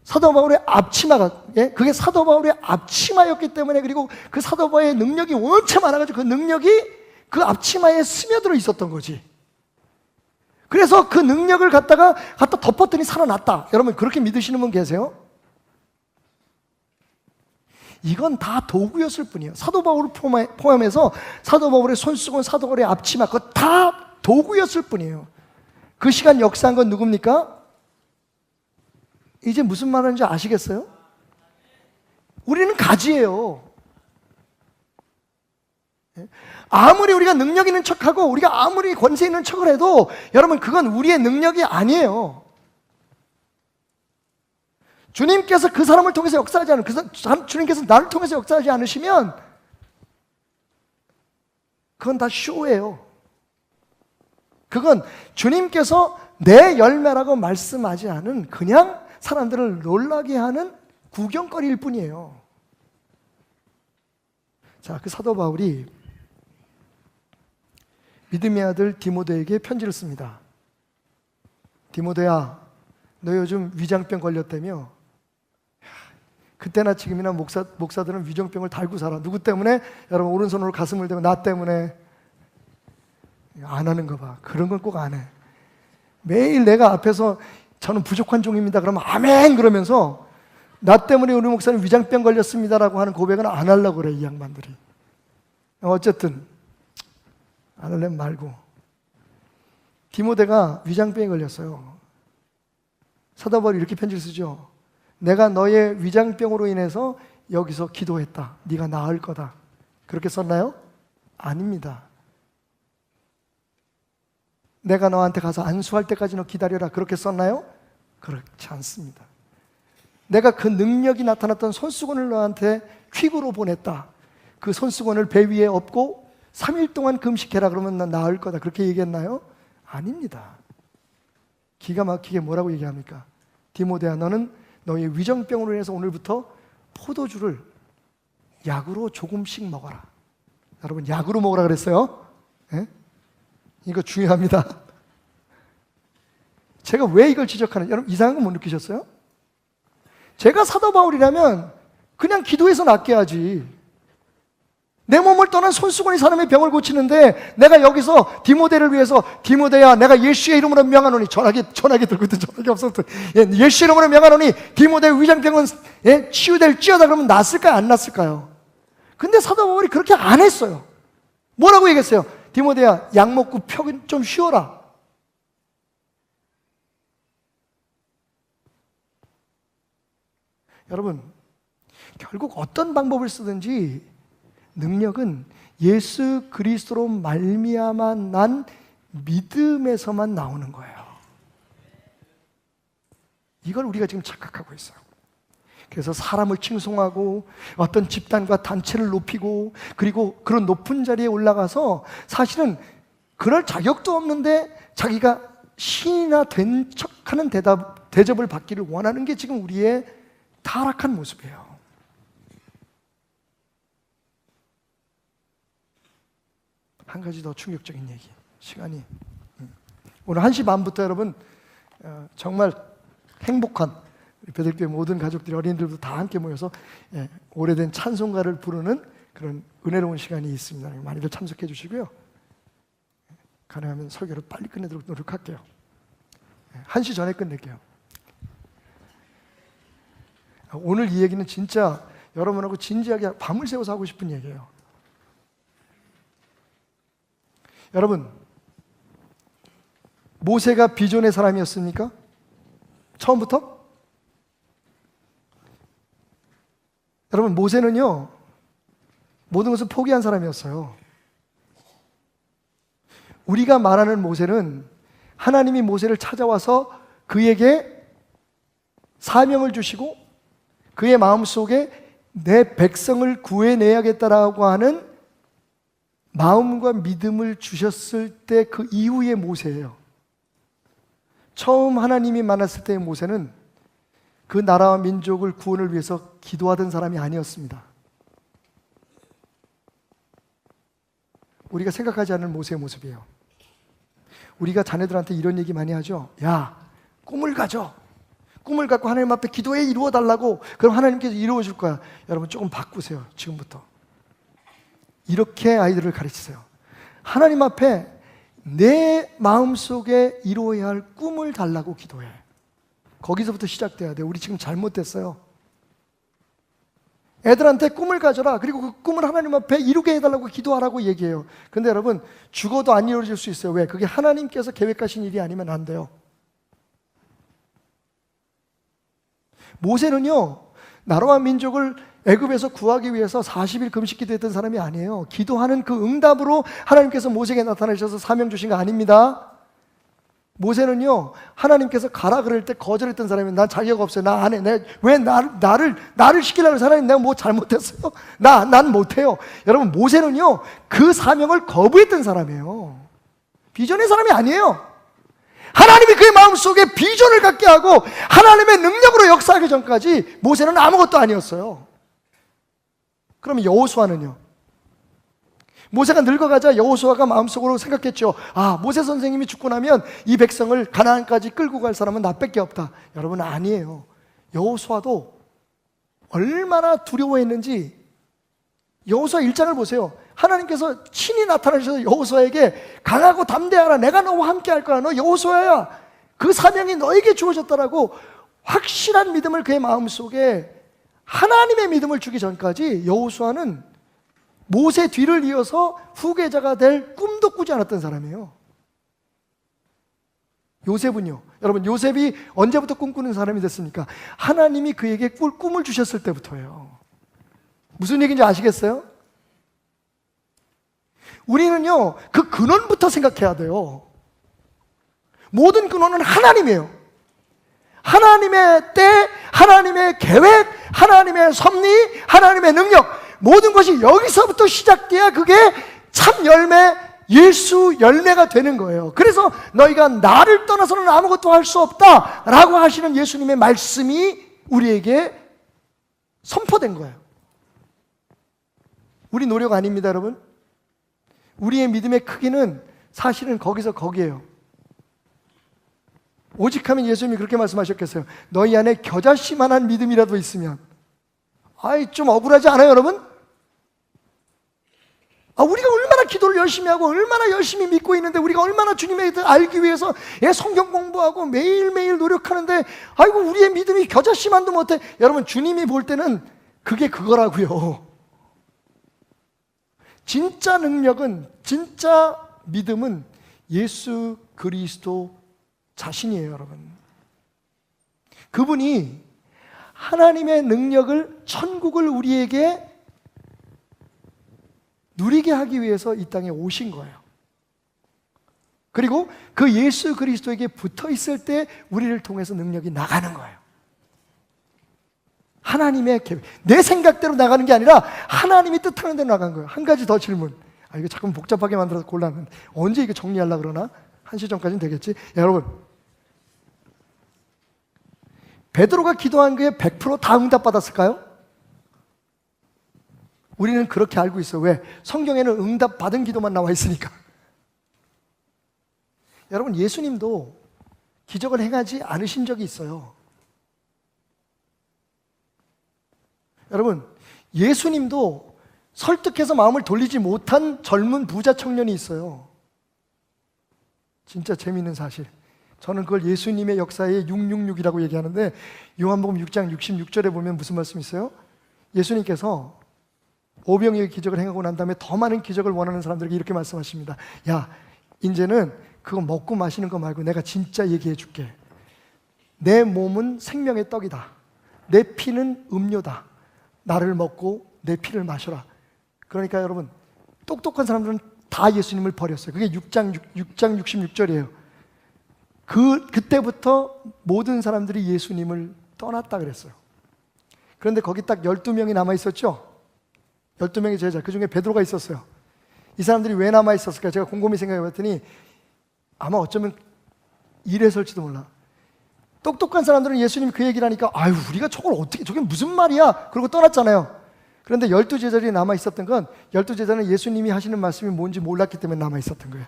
사도 바울의 앞치마가, 그게 사도 바울의 앞치마였기 때문에, 그리고 그 사도 바울의 능력이 원체 많아가지고 그 능력이 그 앞치마에 스며들어 있었던 거지. 그래서 그 능력을 갖다 덮었더니 살아났다. 여러분, 그렇게 믿으시는 분 계세요? 이건 다 도구였을 뿐이에요. 사도 바울을 포함해서 사도 바울의 손수건, 사도 바울의 앞치마, 그거 다 도구였을 뿐이에요. 그 시간 역사한 건 누굽니까? 이제 무슨 말하는지 아시겠어요? 우리는 가지예요. 아무리 우리가 능력 있는 척하고 우리가 아무리 권세 있는 척을 해도 여러분, 그건 우리의 능력이 아니에요. 주님께서 그 사람을 통해서 역사하지 않으면, 주님께서 나를 통해서 역사하지 않으시면 그건 다 쇼예요. 그건 주님께서 내 열매라고 말씀하지 않은 그냥 사람들을 놀라게 하는 구경거리일 뿐이에요. 자, 그 사도 바울이 믿음의 아들 디모데에게 편지를 씁니다. 디모데야, 너 요즘 위장병 걸렸다며? 그때나 지금이나 목사들은 위장병을 달고 살아. 누구 때문에? 여러분, 오른손으로 가슴을 대고 나 때문에. 안 하는 거 봐. 그런 건 꼭 안 해. 매일 내가 앞에서 저는 부족한 종입니다 그러면 아멘 그러면서 나 때문에 우리 목사님 위장병 걸렸습니다라고 하는 고백은 안 하려고 그래, 이 양반들이. 어쨌든 안 하려면 말고. 디모데가 위장병에 걸렸어요. 사도 바울이 이렇게 편지를 쓰죠. 내가 너의 위장병으로 인해서 여기서 기도했다. 네가 나을 거다. 그렇게 썼나요? 아닙니다. 내가 너한테 가서 안수할 때까지 너 기다려라. 그렇게 썼나요? 그렇지 않습니다. 내가 그 능력이 나타났던 손수건을 너한테 퀵으로 보냈다. 그 손수건을 배 위에 엎고 3일 동안 금식해라. 그러면 난 나을 거다. 그렇게 얘기했나요? 아닙니다. 기가 막히게 뭐라고 얘기합니까? 디모데야, 너는 너의 위장병으로 인해서 오늘부터 포도주를 약으로 조금씩 먹어라. 여러분, 약으로 먹으라 그랬어요? 네? 이거 중요합니다. 제가 왜 이걸 지적하는지 여러분 이상한 거 못 느끼셨어요? 제가 사도 바울이라면 그냥 기도해서 낫게 하지. 내 몸을 떠난 손수건이 사람의 병을 고치는데 내가 여기서 디모데를 위해서 디모데야 내가 예수의 이름으로 명하노니 전화기 들고 있던 전화기 없었던 예수의 이름으로 명하노니 디모데의 위장병은 치유될지어다 그러면 낫을까요? 안 낫을까요? 근데 사도 바울이 그렇게 안 했어요. 뭐라고 얘기했어요? 디모데야 약 먹고 펴 좀 쉬어라. 여러분, 결국 어떤 방법을 쓰든지 능력은 예수 그리스도로 말미암아 난 믿음에서만 나오는 거예요. 이걸 우리가 지금 착각하고 있어요. 그래서 사람을 칭송하고 어떤 집단과 단체를 높이고 그리고 그런 높은 자리에 올라가서 사실은 그럴 자격도 없는데 자기가 신이나 된 척하는 대접을 받기를 원하는 게 지금 우리의 타락한 모습이에요. 한 가지 더 충격적인 얘기. 시간이 오늘 1시 반부터 여러분 정말 행복한 베들교회 모든 가족들이 어린이들도 다 함께 모여서 오래된 찬송가를 부르는 그런 은혜로운 시간이 있습니다. 많이들 참석해 주시고요. 가능하면 설교를 빨리 끝내도록 노력할게요. 1시 전에 끝낼게요. 오늘 이 얘기는 진짜 여러분하고 진지하게 밤을 새워서 하고 싶은 얘기예요. 여러분, 모세가 비전의 사람이었습니까? 처음부터? 여러분, 모세는요 모든 것을 포기한 사람이었어요. 우리가 말하는 모세는 하나님이 모세를 찾아와서 그에게 사명을 주시고 그의 마음속에 내 백성을 구해내야겠다라고 하는 마음과 믿음을 주셨을 때 그 이후의 모세예요. 처음 하나님이 만났을 때의 모세는 그 나라와 민족을 구원을 위해서 기도하던 사람이 아니었습니다. 우리가 생각하지 않는 모세의 모습이에요. 우리가 자녀들한테 이런 얘기 많이 하죠. 야, 꿈을 가져. 꿈을 갖고 하나님 앞에 기도해 이루어 달라고. 그럼 하나님께서 이루어 줄 거야. 여러분 조금 바꾸세요. 지금부터. 이렇게 아이들을 가르치세요. 하나님 앞에 내 마음속에 이루어야 할 꿈을 달라고 기도해. 거기서부터 시작돼야 돼요. 우리 지금 잘못됐어요. 애들한테 꿈을 가져라. 그리고 그 꿈을 하나님 앞에 이루게 해달라고 기도하라고 얘기해요. 근데 여러분, 죽어도 안 이루어질 수 있어요. 왜? 그게 하나님께서 계획하신 일이 아니면 안 돼요. 모세는요, 나라와 민족을 애굽에서 구하기 위해서 40일 금식 기도했던 사람이 아니에요. 기도하는 그 응답으로 하나님께서 모세에게 나타나셔서 사명 주신 거 아닙니다. 모세는요, 하나님께서 가라 그럴 때 거절했던 사람이, 난 자격 없어요. 나 안 해. 왜 나를 시키려고 해서 하나님 내가 뭐 잘못했어요? 난 못해요. 여러분, 모세는요, 그 사명을 거부했던 사람이에요. 비전의 사람이 아니에요. 하나님이 그의 마음속에 비전을 갖게 하고 하나님의 능력으로 역사하기 전까지 모세는 아무것도 아니었어요. 그럼 여호수아는요? 모세가 늙어가자 여호수아가 마음속으로 생각했죠. 아, 모세 선생님이 죽고 나면 이 백성을 가나안까지 끌고 갈 사람은 나밖에 없다. 여러분, 아니에요. 여호수아도 얼마나 두려워했는지 여호수아 1장을 보세요. 하나님께서 친히 나타나셔서 여호수아에게 강하고 담대하라. 내가 너와 함께 할 거야. 너 여호수아야. 그 사명이 너에게 주어졌다라고 확실한 믿음을 그의 마음속에 하나님의 믿음을 주기 전까지 여호수아는 모세 뒤를 이어서 후계자가 될 꿈도 꾸지 않았던 사람이에요. 요셉은요, 여러분, 요셉이 언제부터 꿈꾸는 사람이 됐습니까? 하나님이 그에게 꿈을 주셨을 때부터예요. 무슨 얘기인지 아시겠어요? 우리는요, 그 근원부터 생각해야 돼요. 모든 근원은 하나님이에요. 하나님의 때, 하나님의 계획, 하나님의 섭리, 하나님의 능력, 모든 것이 여기서부터 시작돼야 그게 참 열매, 예수 열매가 되는 거예요. 그래서 너희가 나를 떠나서는 아무것도 할 수 없다라고 하시는 예수님의 말씀이 우리에게 선포된 거예요. 우리 노력 아닙니다, 여러분. 우리의 믿음의 크기는 사실은 거기서 거기에요. 오직 하면 예수님이 그렇게 말씀하셨겠어요. 너희 안에 겨자씨만한 믿음이라도 있으면. 아이, 좀 억울하지 않아요, 여러분? 우리가 얼마나 기도를 열심히 하고 얼마나 열심히 믿고 있는데, 우리가 얼마나 주님에 대해 알기 위해서 성경 공부하고 매일매일 노력하는데, 아이고, 우리의 믿음이 겨자씨만도 못해. 여러분, 주님이 볼 때는 그게 그거라고요. 진짜 능력은, 진짜 믿음은 예수 그리스도 자신이에요, 여러분. 그분이 하나님의 능력을, 천국을 우리에게 누리게 하기 위해서 이 땅에 오신 거예요. 그리고 그 예수 그리스도에게 붙어 있을 때 우리를 통해서 능력이 나가는 거예요. 하나님의 계획, 내 생각대로 나가는 게 아니라 하나님이 뜻하는 대로 나간 거예요. 한 가지 더 질문. 이거 자꾸 복잡하게 만들어서 곤란한데 언제 이거 정리하려고 그러나? 1시 전까지는 되겠지? 여러분, 베드로가 기도한 게 100% 다 응답받았을까요? 우리는 그렇게 알고 있어요. 왜? 성경에는 응답받은 기도만 나와 있으니까. 여러분, 예수님도 기적을 행하지 않으신 적이 있어요. 여러분, 예수님도 설득해서 마음을 돌리지 못한 젊은 부자 청년이 있어요. 진짜 재미있는 사실. 저는 그걸 예수님의 역사의 666이라고 얘기하는데, 요한복음 6장 66절에 보면 무슨 말씀이 있어요? 예수님께서 오병이의 기적을 행하고 난 다음에 더 많은 기적을 원하는 사람들에게 이렇게 말씀하십니다. 야, 이제는 그거 먹고 마시는 거 말고 내가 진짜 얘기해 줄게. 내 몸은 생명의 떡이다. 내 피는 음료다. 나를 먹고 내 피를 마셔라. 그러니까 여러분, 똑똑한 사람들은 다 예수님을 버렸어요. 그게 6장 66절이에요. 그때부터 모든 사람들이 예수님을 떠났다 그랬어요. 그런데 거기 딱 12명이 남아 있었죠. 12명의 제자, 그 중에 베드로가 있었어요. 이 사람들이 왜 남아 있었을까? 제가 곰곰이 생각해 봤더니 아마 어쩌면 이래서일지도 몰라. 똑똑한 사람들은 예수님이 그 얘기를 하니까 아유, 우리가 저걸 어떻게, 저게 무슨 말이야? 그러고 떠났잖아요. 그런데 12제자들이 남아 있었던 건 12제자는 예수님이 하시는 말씀이 뭔지 몰랐기 때문에 남아 있었던 거예요.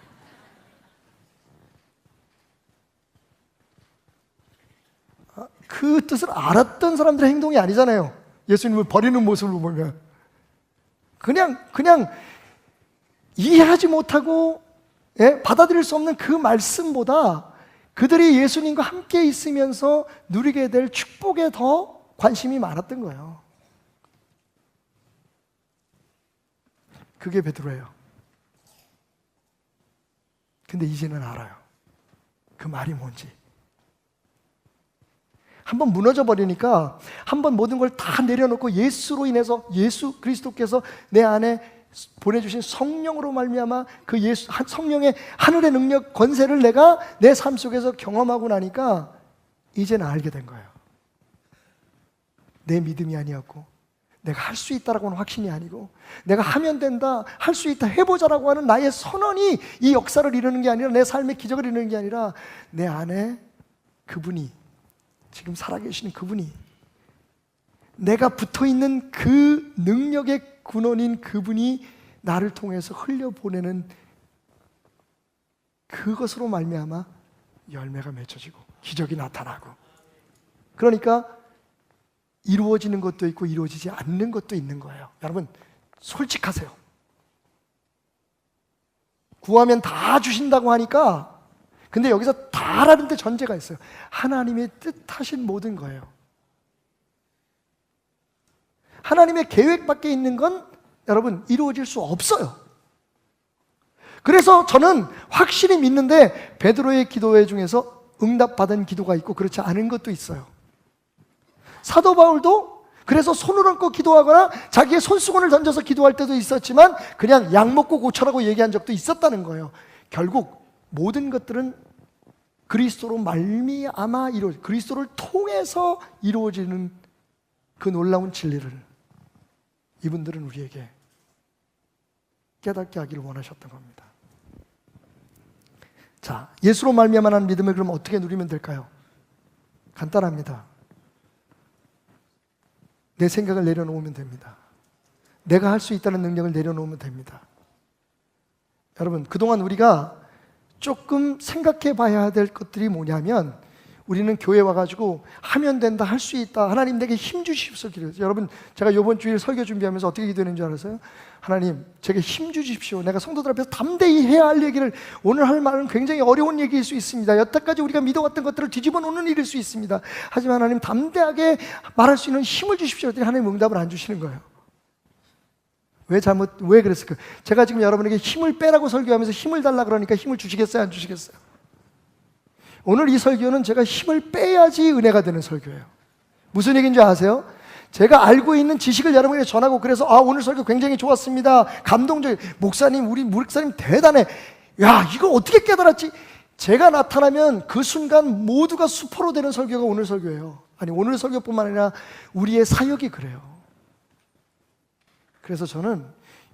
그 뜻을 알았던 사람들의 행동이 아니잖아요. 예수님을 버리는 모습을 보면 그냥 이해하지 못하고 받아들일 수 없는 그 말씀보다 그들이 예수님과 함께 있으면서 누리게 될 축복에 더 관심이 많았던 거예요. 그게 베드로예요. 근데 이제는 알아요. 그 말이 뭔지. 한번 무너져 버리니까 한번 모든 걸 다 내려놓고 예수로 인해서 예수 그리스도께서 내 안에 보내주신 성령으로 말미암아 그 예수 성령의 하늘의 능력 권세를 내가 내 삶 속에서 경험하고 나니까 이제는 알게 된 거예요. 내 믿음이 아니었고 내가 할 수 있다라고 하는 확신이 아니고 내가 하면 된다, 할 수 있다, 해보자라고 하는 나의 선언이 이 역사를 이루는 게 아니라 내 삶의 기적을 이루는 게 아니라 내 안에 그분이 지금 살아계시는 그분이 내가 붙어있는 그 능력의 근원인 그분이 나를 통해서 흘려보내는 그것으로 말미암아 열매가 맺혀지고 기적이 나타나고 그러니까 이루어지는 것도 있고 이루어지지 않는 것도 있는 거예요. 여러분 솔직하세요. 구하면 다 주신다고 하니까 근데 여기서 다라는 데 전제가 있어요. 하나님의 뜻하신 모든 거예요. 하나님의 계획 밖에 있는 건 여러분 이루어질 수 없어요. 그래서 저는 확실히 믿는데 베드로의 기도회 중에서 응답받은 기도가 있고 그렇지 않은 것도 있어요. 사도 바울도 그래서 손을 얹고 기도하거나 자기의 손수건을 던져서 기도할 때도 있었지만 그냥 약 먹고 고쳐라고 얘기한 적도 있었다는 거예요. 결국 모든 것들은 그리스도로 말미암아 그리스도를 통해서 이루어지는 그 놀라운 진리를 이분들은 우리에게 깨닫게 하기를 원하셨던 겁니다. 자, 예수로 말미암아 난 믿음을 그럼 어떻게 누리면 될까요? 간단합니다. 내 생각을 내려놓으면 됩니다. 내가 할 수 있다는 능력을 내려놓으면 됩니다. 여러분, 그동안 우리가 조금 생각해 봐야 될 것들이 뭐냐면 우리는 교회 와가지고 하면 된다, 할 수 있다, 하나님 내게 힘 주십시오 기도했어요. 여러분, 제가 이번 주일 설교 준비하면서 어떻게 기도했는 줄 알았어요? 하나님, 제게 힘 주십시오. 내가 성도들 앞에서 담대히 해야 할 얘기를, 오늘 할 말은 굉장히 어려운 얘기일 수 있습니다. 여태까지 우리가 믿어왔던 것들을 뒤집어 놓는 일일 수 있습니다. 하지만 하나님 담대하게 말할 수 있는 힘을 주십시오. 그랬더니 하나님 응답을 안 주시는 거예요. 왜 그랬을까요? 제가 지금 여러분에게 힘을 빼라고 설교하면서 힘을 달라 그러니까 힘을 주시겠어요? 안 주시겠어요? 오늘 이 설교는 제가 힘을 빼야지 은혜가 되는 설교예요. 무슨 얘기인지 아세요? 제가 알고 있는 지식을 여러분에게 전하고 그래서 오늘 설교 굉장히 좋았습니다. 감동적. 우리 목사님 대단해. 야, 이걸 어떻게 깨달았지? 제가 나타나면 그 순간 모두가 수포로 되는 설교가 오늘 설교예요. 아니, 오늘 설교뿐만 아니라 우리의 사역이 그래요. 그래서 저는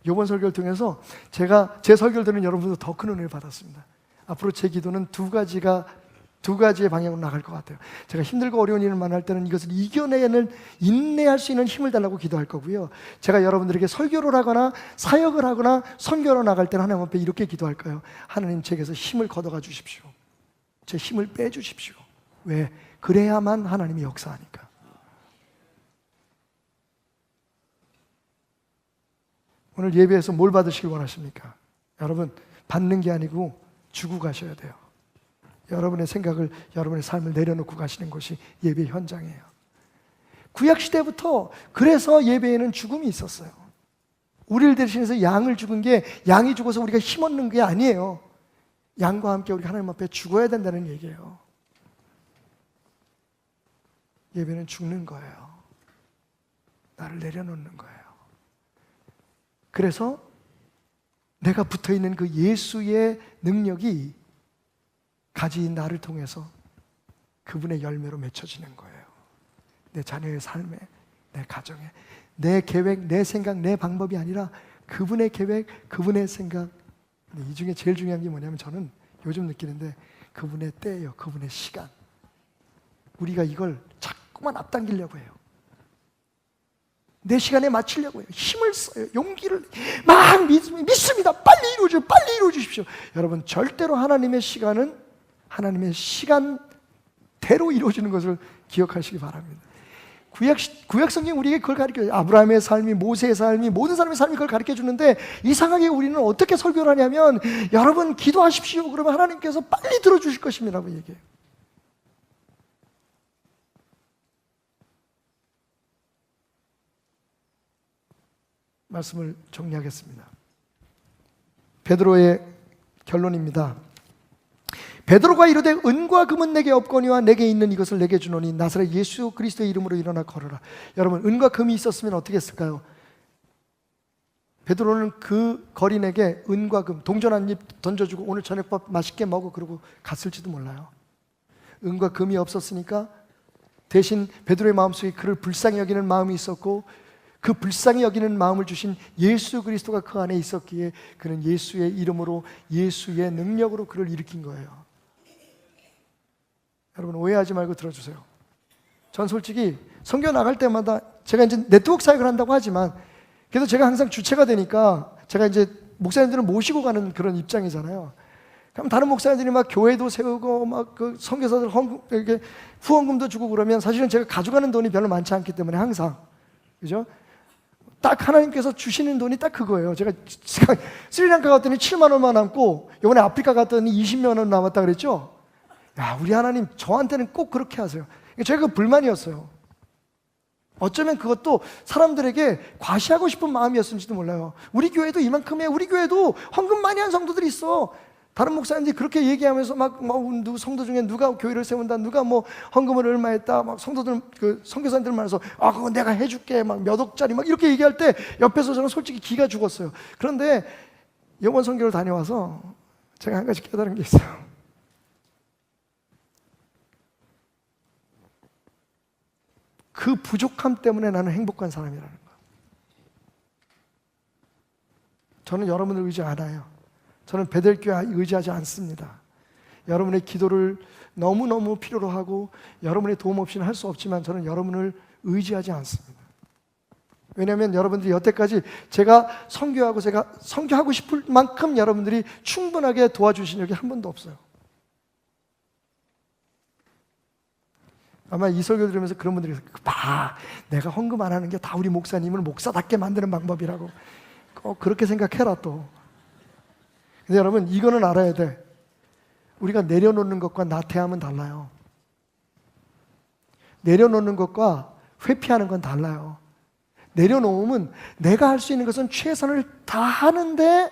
이번 설교를 통해서 제가 제 설교를 들은 여러분들도 더 큰 은혜를 받았습니다. 앞으로 제 기도는 두 가지의 방향으로 나갈 것 같아요. 제가 힘들고 어려운 일을 만날 때는 이것을 이겨내는, 인내할 수 있는 힘을 달라고 기도할 거고요. 제가 여러분들에게 설교를 하거나 사역을 하거나 선교로 나갈 때는 하나님 앞에 이렇게 기도할 거예요. 하나님, 제게서 힘을 걷어가 주십시오. 제 힘을 빼주십시오. 왜? 그래야만 하나님이 역사하니까. 오늘 예배에서 뭘 받으시길 원하십니까? 여러분, 받는 게 아니고 주고 가셔야 돼요. 여러분의 생각을, 여러분의 삶을 내려놓고 가시는 것이 예배 현장이에요. 구약시대부터 그래서 예배에는 죽음이 있었어요. 우리를 대신해서 양을 죽은 게, 양이 죽어서 우리가 힘 얻는 게 아니에요. 양과 함께 우리가 하나님 앞에 죽어야 된다는 얘기예요. 예배는 죽는 거예요. 나를 내려놓는 거예요. 그래서 내가 붙어있는 그 예수의 능력이 가진 나를 통해서 그분의 열매로 맺혀지는 거예요. 내 자녀의 삶에, 내 가정에, 내 계획, 내 생각, 내 방법이 아니라 그분의 계획, 그분의 생각. 근데 이 중에 제일 중요한 게 뭐냐면 저는 요즘 느끼는데 그분의 때예요. 그분의 시간. 우리가 이걸 자꾸만 앞당기려고 해요. 내 시간에 맞추려고 해요. 힘을 써요. 용기를 막 믿습니다. 빨리 이루어주십시오. 여러분, 절대로 하나님의 시간은 하나님의 시간대로 이루어지는 것을 기억하시기 바랍니다. 구약 성경 우리에게 그걸 가르쳐요. 아브라함의 삶이, 모세의 삶이, 모든 사람의 삶이 그걸 가르쳐 주는데 이상하게 우리는 어떻게 설교를 하냐면 여러분 기도하십시오. 그러면 하나님께서 빨리 들어주실 것입니다라고 얘기해요. 말씀을 정리하겠습니다. 베드로의 결론입니다. 베드로가 이르되 은과 금은 내게 없거니와 내게 있는 이것을 내게 주노니 나사렛 예수 그리스도의 이름으로 일어나 걸어라. 여러분, 은과 금이 있었으면 어떻게 했을까요? 베드로는 그 거린에게 은과 금, 동전 한 입 던져주고 오늘 저녁밥 맛있게 먹어 그러고 갔을지도 몰라요. 은과 금이 없었으니까 대신 베드로의 마음속에 그를 불쌍히 여기는 마음이 있었고 그 불쌍히 여기는 마음을 주신 예수 그리스도가 그 안에 있었기에 그는 예수의 이름으로 예수의 능력으로 그를 일으킨 거예요. 여러분, 오해하지 말고 들어주세요. 전 솔직히 선교 나갈 때마다 제가 이제 네트워크 사역을 한다고 하지만 그래도 제가 항상 주체가 되니까 제가 이제 목사님들을 모시고 가는 그런 입장이잖아요. 그럼 다른 목사님들이 막 교회도 세우고 막 그 선교사들 이렇게 후원금도 주고 그러면 사실은 제가 가져가는 돈이 별로 많지 않기 때문에 항상, 그죠? 딱 하나님께서 주시는 돈이 딱 그거예요. 제가 스리랑카 갔더니 7만 원만 남고 이번에 아프리카 갔더니 20만 원 남았다 그랬죠? 야, 우리 하나님 저한테는 꼭 그렇게 하세요. 제가 그 불만이었어요. 어쩌면 그것도 사람들에게 과시하고 싶은 마음이었을지도 몰라요. 우리 교회도 이만큼 해. 우리 교회도 헌금 많이 한 성도들이 있어. 다른 목사님들이 그렇게 얘기하면서 누구 성도 중에 누가 교회를 세운다, 누가 뭐 헌금을 얼마 했다, 막 성도들, 그 선교사님들 만나서 그거 내가 해줄게, 막 몇 억짜리 막 이렇게 얘기할 때 옆에서 저는 솔직히 기가 죽었어요. 그런데 이번 선교를 다녀와서 제가 한 가지 깨달은 게 있어요. 그 부족함 때문에 나는 행복한 사람이라는 거. 저는 여러분을 의지 않아요. 저는 베델교회 의지하지 않습니다. 여러분의 기도를 너무너무 필요로 하고 여러분의 도움 없이는 할 수 없지만 저는 여러분을 의지하지 않습니다. 왜냐하면 여러분들이 여태까지 제가 선교하고 싶을 만큼 여러분들이 충분하게 도와주신 적이 한 번도 없어요. 아마 이 설교 들으면서 그런 분들이 봐, 내가 헌금 안 하는 게 다 우리 목사님을 목사답게 만드는 방법이라고 꼭 그렇게 생각해라 또. 근데 여러분, 이거는 알아야 돼. 우리가 내려놓는 것과 나태함은 달라요. 내려놓는 것과 회피하는 건 달라요. 내려놓으면 내가 할 수 있는 것은 최선을 다하는데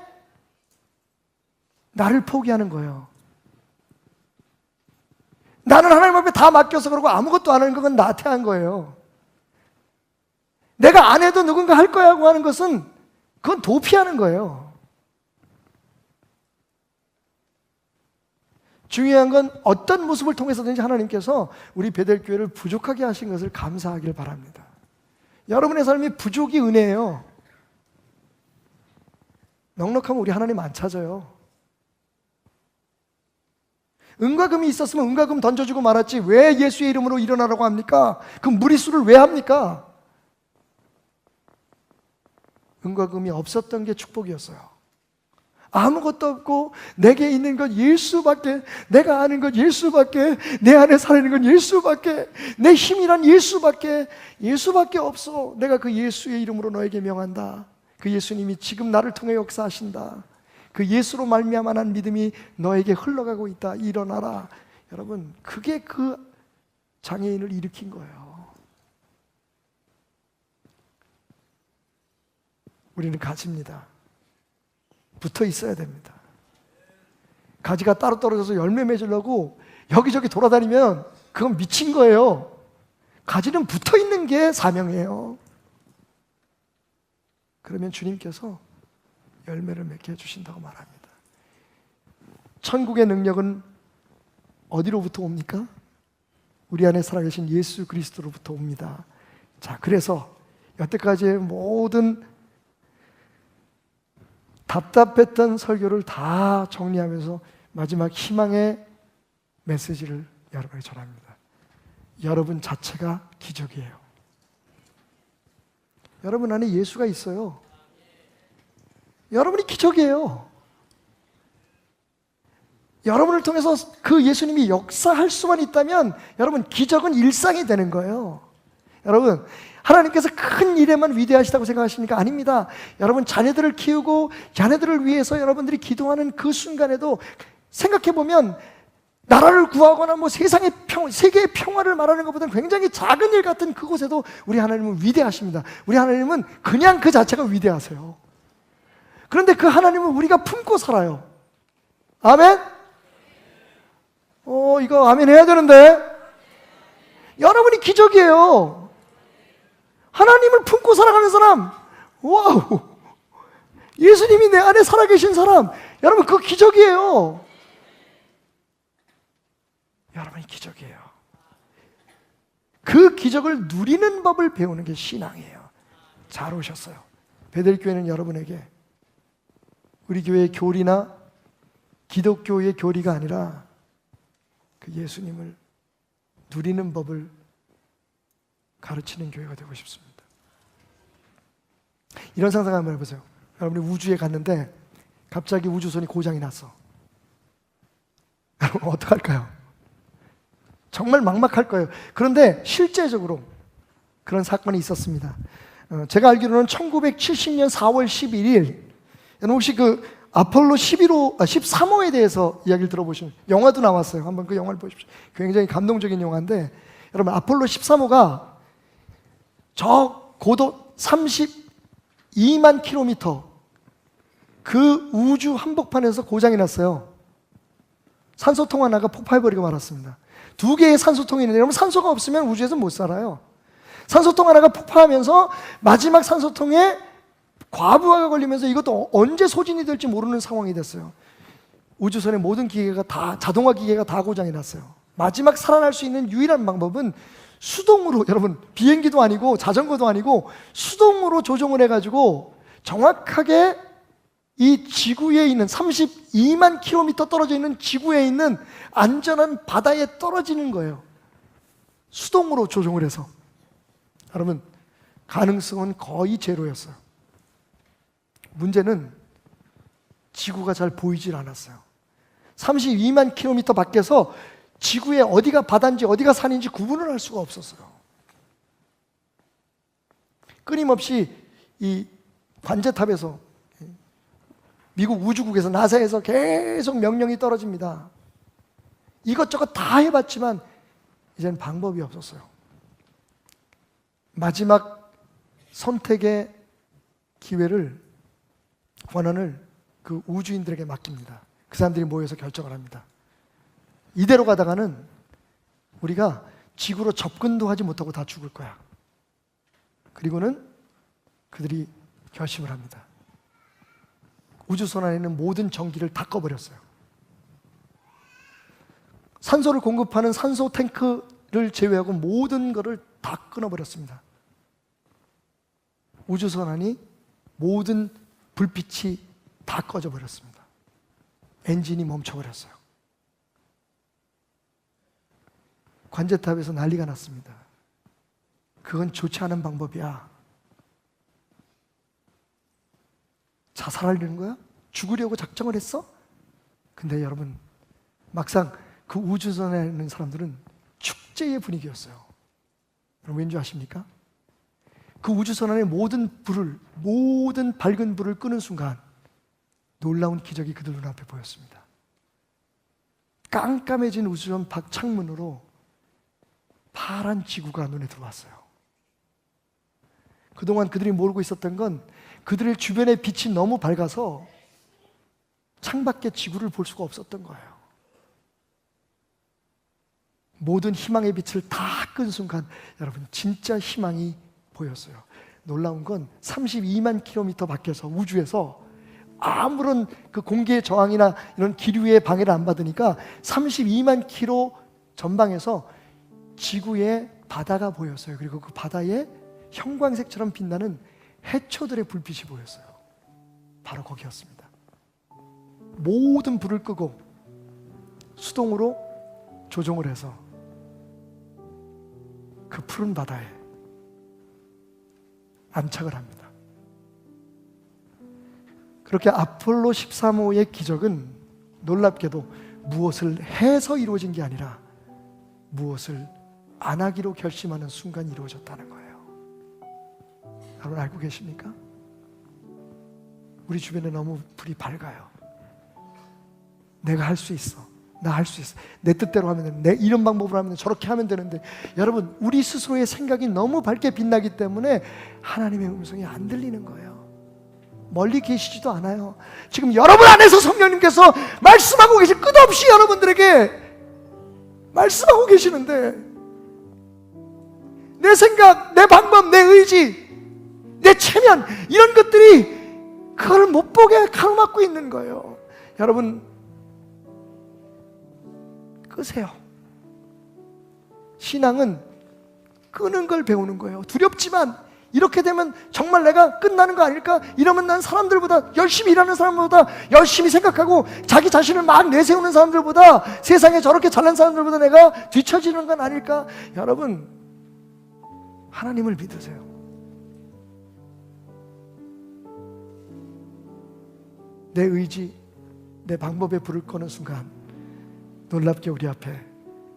나를 포기하는 거예요. 나는 하나님 앞에 다 맡겨서 그러고 아무것도 안 하는 건 나태한 거예요. 내가 안 해도 누군가 할 거야 하고 하는 것은 그건 도피하는 거예요. 중요한 건 어떤 모습을 통해서든지 하나님께서 우리 베델교회를 부족하게 하신 것을 감사하길 바랍니다. 여러분의 삶이 부족이 은혜예요. 넉넉하면 우리 하나님 안 찾아요. 은과 금이 있었으면 은과 금 던져주고 말았지 왜 예수의 이름으로 일어나라고 합니까? 그 무리수를 왜 합니까? 은과 금이 없었던 게 축복이었어요. 아무것도 없고 내게 있는 건 예수밖에, 내가 아는 건 예수밖에, 내 안에 살아있는 건 예수밖에, 내 힘이란 예수밖에 없어. 내가 그 예수의 이름으로 너에게 명한다. 그 예수님이 지금 나를 통해 역사하신다. 그 예수로 말미암아 난 믿음이 너에게 흘러가고 있다. 일어나라. 여러분, 그게 그 장애인을 일으킨 거예요. 우리는 가지입니다. 붙어 있어야 됩니다. 가지가 따로 떨어져서 열매 맺으려고 여기저기 돌아다니면 그건 미친 거예요. 가지는 붙어 있는 게 사명이에요. 그러면 주님께서 열매를 맺게 해주신다고 말합니다. 천국의 능력은 어디로부터 옵니까? 우리 안에 살아계신 예수 그리스도로부터 옵니다. 자, 그래서 여태까지의 모든 답답했던 설교를 다 정리하면서 마지막 희망의 메시지를 여러분에게 전합니다. 여러분 자체가 기적이에요. 여러분 안에 예수가 있어요. 여러분이 기적이에요. 여러분을 통해서 그 예수님이 역사할 수만 있다면 여러분 기적은 일상이 되는 거예요. 여러분 하나님께서 큰 일에만 위대하시다고 생각하십니까? 아닙니다. 여러분 자녀들을 키우고 자녀들을 위해서 여러분들이 기도하는 그 순간에도 생각해보면 나라를 구하거나 뭐 세상의 세계의 평화를 말하는 것보다는 굉장히 작은 일 같은 그곳에도 우리 하나님은 위대하십니다. 우리 하나님은 그냥 그 자체가 위대하세요. 그런데 그 하나님은 우리가 품고 살아요. 아멘? 이거 아멘 해야 되는데. 여러분이 기적이에요. 하나님을 품고 살아가는 사람, 와우! 예수님이 내 안에 살아계신 사람, 여러분 그 기적이에요. 여러분이 기적이에요. 그 기적을 누리는 법을 배우는 게 신앙이에요. 잘 오셨어요. 베델교회는 여러분에게 우리 교회의 교리나 기독교의 교리가 아니라 그 예수님을 누리는 법을 가르치는 교회가 되고 싶습니다. 이런 상상 한번 해보세요. 여러분이 우주에 갔는데 갑자기 우주선이 고장이 났어. 여러분 어떡할까요? 정말 막막할 거예요. 그런데 실제적으로 그런 사건이 있었습니다. 제가 알기로는 1970년 4월 11일 여러분 혹시 그 아폴로 13호에 대해서 이야기를 들어보시면 영화도 나왔어요. 한번 그 영화를 보십시오. 굉장히 감동적인 영화인데 여러분 아폴로 13호가 저 고도 32만 킬로미터 그 우주 한복판에서 고장이 났어요. 산소통 하나가 폭파해버리고 말았습니다. 2개의 산소통이 있는데 여러분 산소가 없으면 우주에서 못 살아요. 산소통 하나가 폭파하면서 마지막 산소통에 과부하가 걸리면서 이것도 언제 소진이 될지 모르는 상황이 됐어요. 우주선의 모든 기계가 다 자동화 기계가 다 고장이 났어요. 마지막 살아날 수 있는 유일한 방법은 수동으로 여러분 비행기도 아니고 자전거도 아니고 수동으로 조종을 해가지고 정확하게 이 지구에 있는 32만 킬로미터 떨어져 있는 지구에 있는 안전한 바다에 떨어지는 거예요. 수동으로 조종을 해서. 여러분 가능성은 거의 제로였어요. 문제는 지구가 잘 보이질 않았어요. 32만 킬로미터 밖에서 지구에 어디가 바다인지 어디가 산인지 구분을 할 수가 없었어요. 끊임없이 이 관제탑에서 미국 우주국에서 나사에서 계속 명령이 떨어집니다. 이것저것 다 해봤지만 이제는 방법이 없었어요. 마지막 선택의 기회를 권한을 그 우주인들에게 맡깁니다. 그 사람들이 모여서 결정을 합니다. 이대로 가다가는 우리가 지구로 접근도 하지 못하고 다 죽을 거야. 그리고는 그들이 결심을 합니다. 우주선 안에 있는 모든 전기를 다 꺼버렸어요. 산소를 공급하는 산소 탱크를 제외하고 모든 것을 다 끊어버렸습니다. 우주선 안이 모든 불빛이 다 꺼져버렸습니다. 엔진이 멈춰버렸어요. 관제탑에서 난리가 났습니다. 그건 좋지 않은 방법이야. 자살하려는 거야? 죽으려고 작정을 했어? 근데 여러분 막상 그 우주선에 있는 사람들은 축제의 분위기였어요. 여러분 왠지 아십니까? 그 우주선 안에 모든 밝은 불을 끄는 순간 놀라운 기적이 그들 눈앞에 보였습니다. 깜깜해진 우주선 밖 창문으로 파란 지구가 눈에 들어왔어요. 그동안 그들이 모르고 있었던 건 그들의 주변의 빛이 너무 밝아서 창밖의 지구를 볼 수가 없었던 거예요. 모든 희망의 빛을 다 끈 순간 여러분 진짜 희망이 보였어요. 놀라운 건 32만 킬로미터 밖에서 우주에서 아무런 그 공기의 저항이나 이런 기류의 방해를 안 받으니까 32만 킬로 전방에서 지구의 바다가 보였어요. 그리고 그 바다에 형광색처럼 빛나는 해초들의 불빛이 보였어요. 바로 거기였습니다. 모든 불을 끄고 수동으로 조종을 해서 그 푸른 바다에 안착을 합니다. 그렇게 아폴로 13호의 기적은 놀랍게도 무엇을 해서 이루어진 게 아니라 무엇을 안 하기로 결심하는 순간 이루어졌다는 거예요. 여러분 알고 계십니까? 우리 주변에 너무 불이 밝아요. 내가 할 수 있어. 나 할 수 있어. 내 뜻대로 하면 되는데, 내 이런 방법으로 하면 저렇게 하면 되는데, 여러분 우리 스스로의 생각이 너무 밝게 빛나기 때문에 하나님의 음성이 안 들리는 거예요. 멀리 계시지도 않아요. 지금 여러분 안에서 성령님께서 말씀하고 계신, 끝없이 여러분들에게 말씀하고 계시는데, 내 생각, 내 방법, 내 의지, 내 체면, 이런 것들이 그걸 못 보게 가로막고 있는 거예요. 여러분 끄세요. 신앙은 끄는 걸 배우는 거예요. 두렵지만 이렇게 되면 정말 내가 끝나는 거 아닐까? 이러면 난 사람들보다, 열심히 일하는 사람보다, 열심히 생각하고 자기 자신을 막 내세우는 사람들보다, 세상에 저렇게 잘난 사람들보다 내가 뒤처지는 건 아닐까? 여러분 하나님을 믿으세요. 내 의지, 내 방법에 불을 꺼는 순간 놀랍게 우리 앞에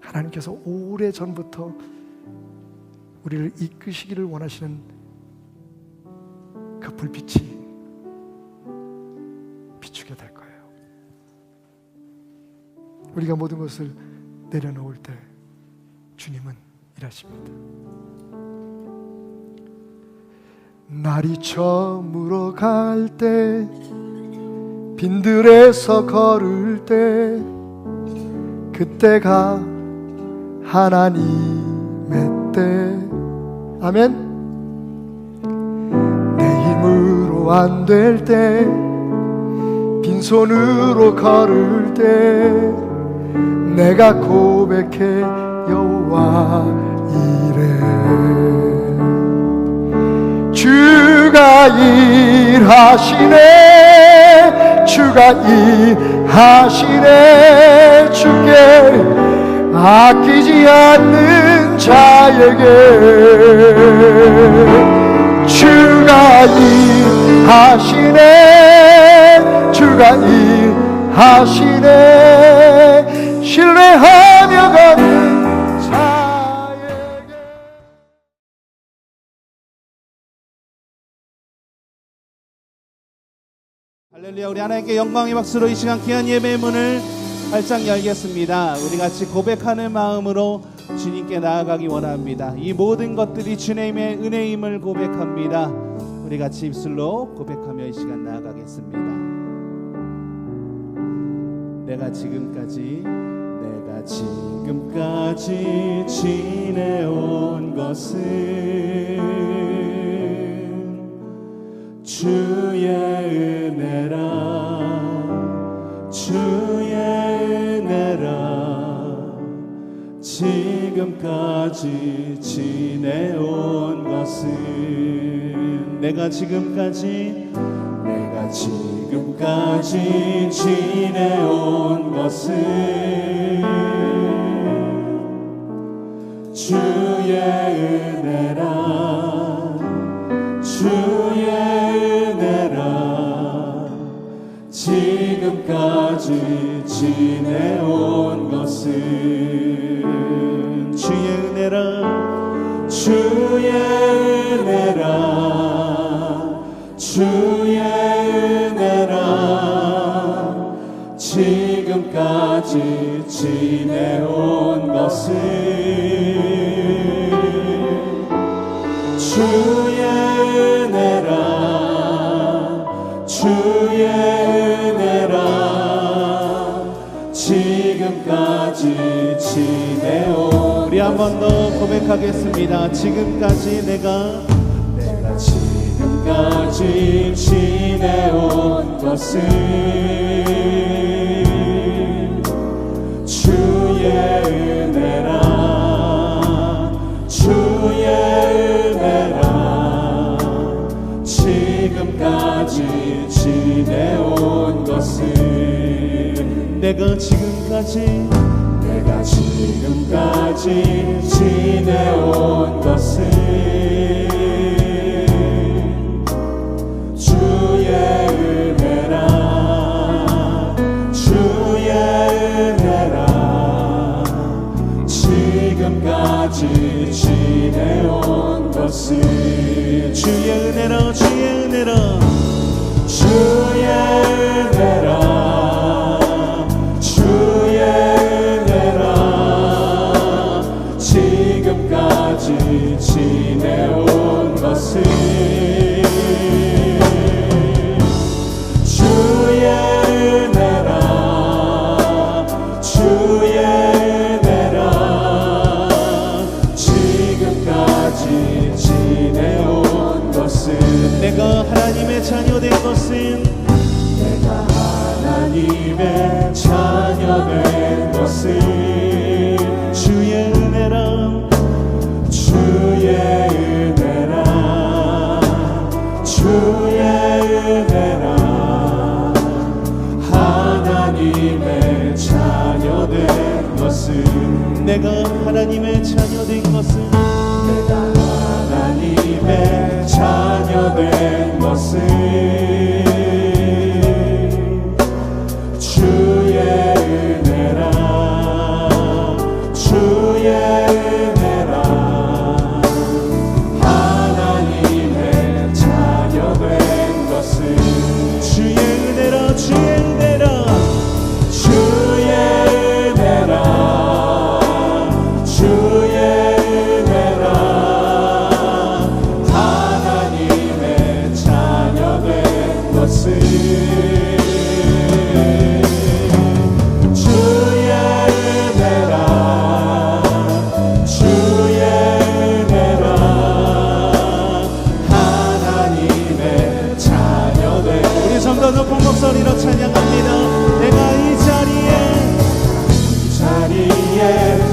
하나님께서 오래전부터 우리를 이끄시기를 원하시는 그 불빛이 비추게 될 거예요. 우리가 모든 것을 내려놓을 때 주님은 일하십니다. 날이 저물어 갈 때, 빈들에서 걸을 때, 그때가 하나님의 때. 아멘. 내 힘으로 안 될 때, 빈손으로 걸을 때, 내가 고백해 여호와 이래. 주가 일하시네, 주가 일하시네. 주께 아끼지 않는 자에게 주가 일하시네, 주가 일하시네. 신뢰하며 가는 자에게. 할렐루야. 우리 하나님께 영광의 박수로 이 시간 귀한 예배의 문을 활짝 열겠습니다. 우리 같이 고백하는 마음으로 주님께 나아가기 원합니다. 이 모든 것들이 주님의 은혜임을 고백합니다. 우리 같이 입술로 고백하며 이 시간 나아가겠습니다. 내가 지금까지 지내온 것은 주의 은혜라, 주의 은혜라. 지금까지 지내온 것은, 내가 지금까지 지내온 것은 주의 은혜라, 주의 은혜라. 지금까지 지내온 것은 주의 은혜라, 주의 은혜라, 주의 은혜라. 지금까지 지내온 것은 주의 은혜라, 주의 은혜라. 지금까지 지내온. 우리 한 번 더 고백하겠습니다. 지금까지 내가 지금까지 지내온 것은 주의 은혜라, 주의 은혜라. 지금까지 지내온 것은 내가 지금까지 지내온 것은 주의 은혜라 주의 은혜라 지금까지 지내온 것은 주의 은혜라 주의 은혜라 주의 은혜라 주의 은혜라 지금까지 지내온 것은 주의 은혜라 주의 은혜라 지금까지 지내온 것은 내가 하나님의 자녀된 것은 하나님의 자녀된 것은 주의 은혜라 주의 은혜라 주의 은혜라 하나님의 자녀된 것은 내가 하나님의 자녀된 것은 하나님의 자녀된 것은 주의 은혜라 주의 은혜라 하나님의 자녀된 것은 주의 은혜라 주의 은혜라 주의 은혜라 주의 은혜라 하나님의 자녀된 것은 높은 목소리로 찬양합니다. 내가 이 자리에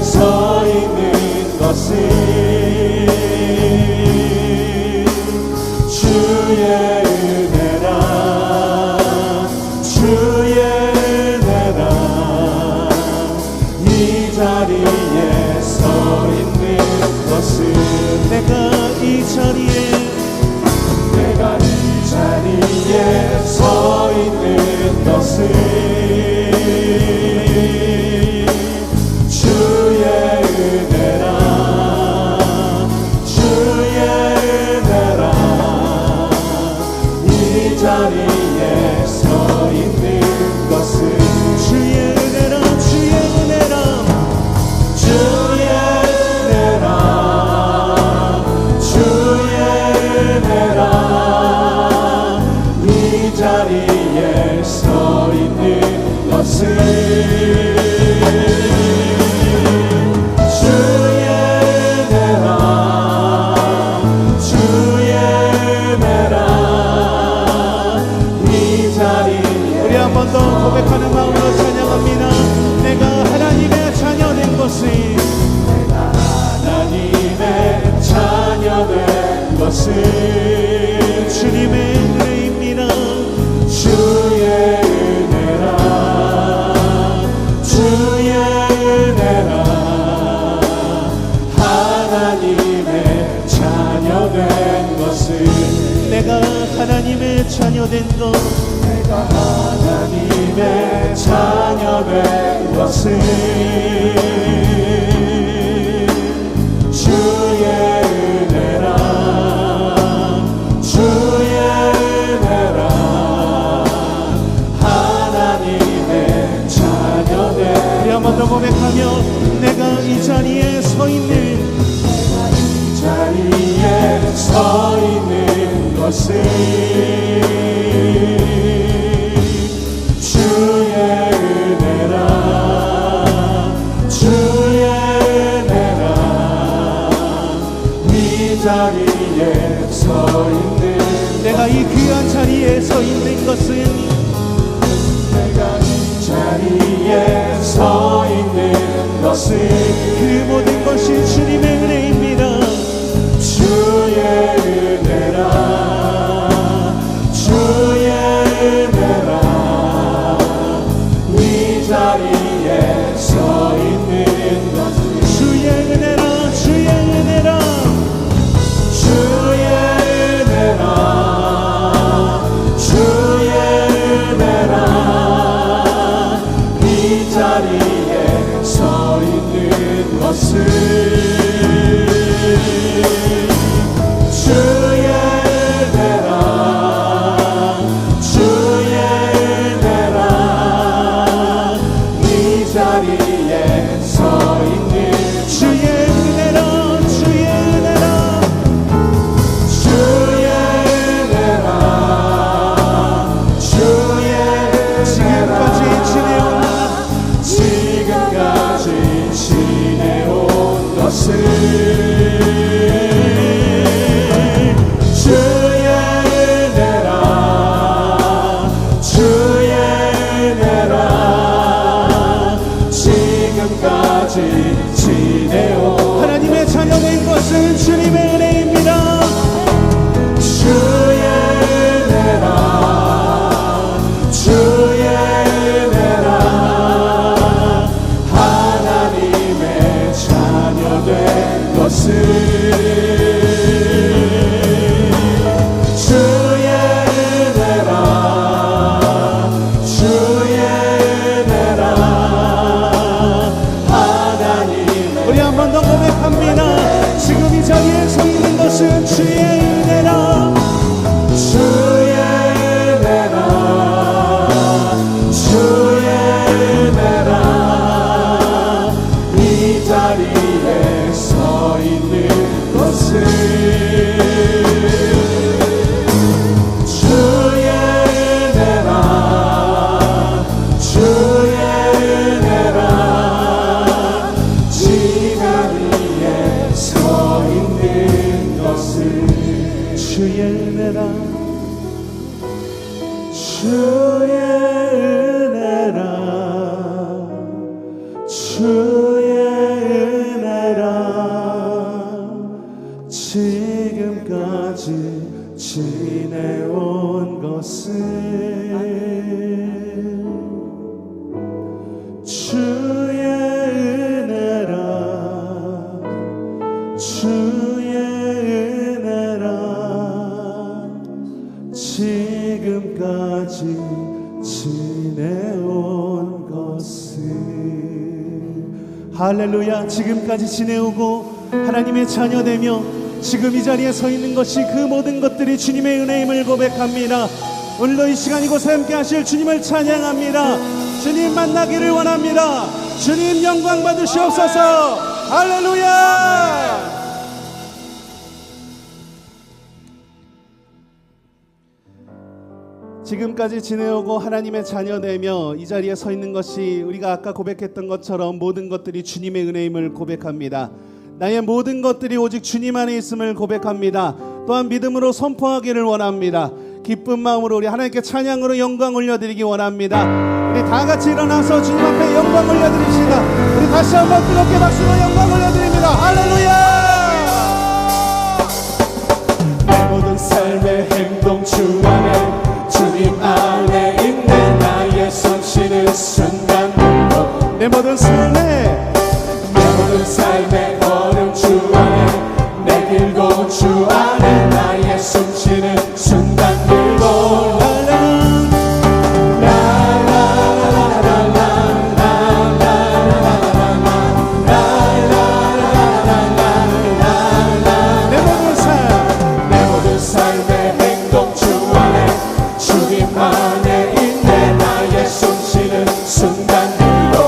서 있는 것은 주의 은혜라 주의 은혜라 이 자리에 서 있는 것은 내가 이 자리에 서 있는 것은 주의 은혜라 주의 은혜라 이 자리에 서 있는 것은 주의 은혜라 주의 은혜라 주의 은혜라 주의 은혜라 이 자리에 서 있는 것은 주의 은혜라 주의 은혜라 이 자리에 우리 한 번 더 고백하는 마음으로 찬양합니다. 내가 하나님의 자녀된 것은 내가 하나님의 자녀된 것은 주님의 은혜입니다. 주의 은혜라 주의 은혜라 하나님의 자녀된 것은 내가 하나님의 자녀된 것 내가 하나님의 자녀된 것은 주의 은혜라 주의 은혜라 하나님의 자녀된 우리 한 번 더 고백하며 내가 이 자리에 서 있는 것은 주의 은혜라 주의 은혜라 이 자리에 서 있는 내가 이 귀한 자리에 서 있는 것은 내가 이 자리에 서 있는 것은 그 모든 것이 주님의 은혜입니다. 주의 은혜라 것을 주의 은혜라 주의 은혜라 이 자리에 서 있는 주의 은혜라 주의 은혜라 주의 은혜라 주의 지금까지 지내온 것을 주의 은혜라 주의 은혜라 지금까지 지내온 하나님의 자녀된 것은 주님의 은혜입니다. 주의 은혜라 주의 은혜라 하나님의 자녀된 것을 주의 은혜라 주의 은혜라 하나님의 우리 한 번 더 고백합니다. 지금 이 자리에 서 있는 것은 주의 은혜라 주의 은혜라 주의 은혜라 이 자리에 서 있는 것은 주의 은혜라 주의 은혜라 지자리에 서 있는 것을 주의 은혜라 주의 은혜라 주의 은혜라 지금까지 지내온 것을 주의 은혜라 주의 은혜라 지금까지 지내온 것을 할렐루야. 지금까지 지내오고 하나님의 자녀되며 지금 이 자리에 서 있는 것이 그 모든 것들이 주님의 은혜임을 고백합니다. 오늘도 이 시간 이곳에 함께 하실 주님을 찬양합니다. 주님 만나기를 원합니다. 주님 영광 받으시옵소서. 할렐루야. 지금까지 지내오고 하나님의 자녀되며 이 자리에 서 있는 것이 우리가 아까 고백했던 것처럼 모든 것들이 주님의 은혜임을 고백합니다. 나의 모든 것들이 오직 주님 안에 있음을 고백합니다. 또한 믿음으로 선포하기를 원합니다. 기쁜 마음으로 우리 하나님께 찬양으로 영광 올려드리기 원합니다. 우리 다 같이 일어나서 주님 앞에 영광 올려드립시다. 우리 다시 한번 뜨겁게 박수로 영광 올려드립니다. 할렐루야. 내 모든 삶의 행동 주 안에 주님 안에 있네. 나의 손 쉬는 순간들도 내 모든 삶의 걸음 주 안에 내 길도 주 안에 나의 숨 쉬는 순간들도 내 모든 삶의 행동 주 안에 주님 안에 있네. 나의 숨 쉬는 순간들도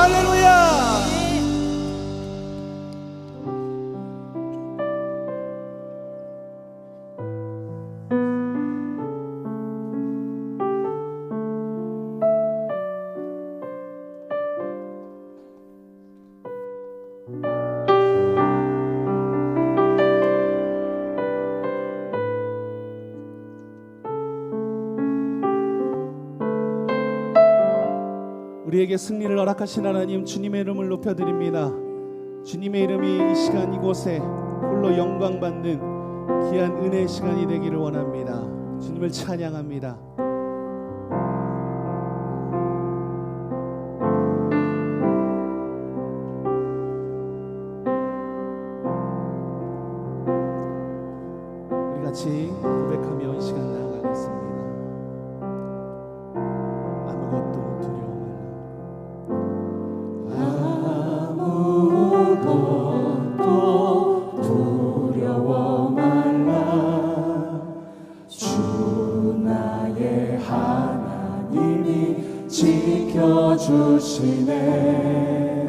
할렐루야. 우리에게 승리를 허락하신 하나님 주님의 이름을 높여드립니다. 주님의 이름이 이 시간 이곳에 홀로 영광받는 귀한 은혜의 시간이 되기를 원합니다. 주님을 찬양합니다. 우리 같이 고백하며 이 시간 나아가겠습니다. 아무것도 두려워 지켜주시네.